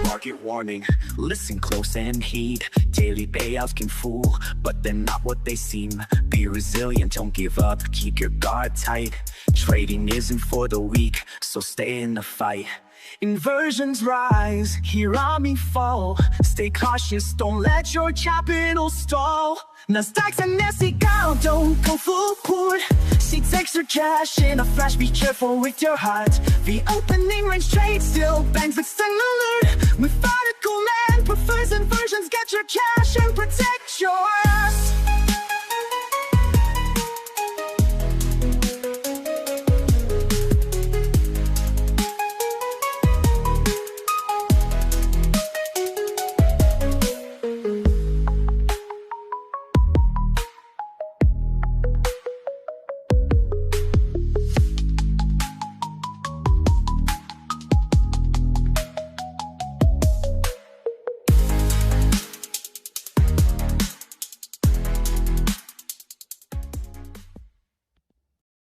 Market warning, listen close and heed. Daily payouts can fool, but they're not what they seem. Be resilient, don't give up, keep your guard tight. Trading isn't for the weak, so stay in the fight. Inversions rise, Hirami fall. Stay cautious, don't let your capital stall. Nasdaq's a nasty girl, don't go full port. She takes her cash in a flash, be careful with your heart. The opening range trade still bangs, but stay alert. Methodical man prefers inversions, get your cash and protect yours.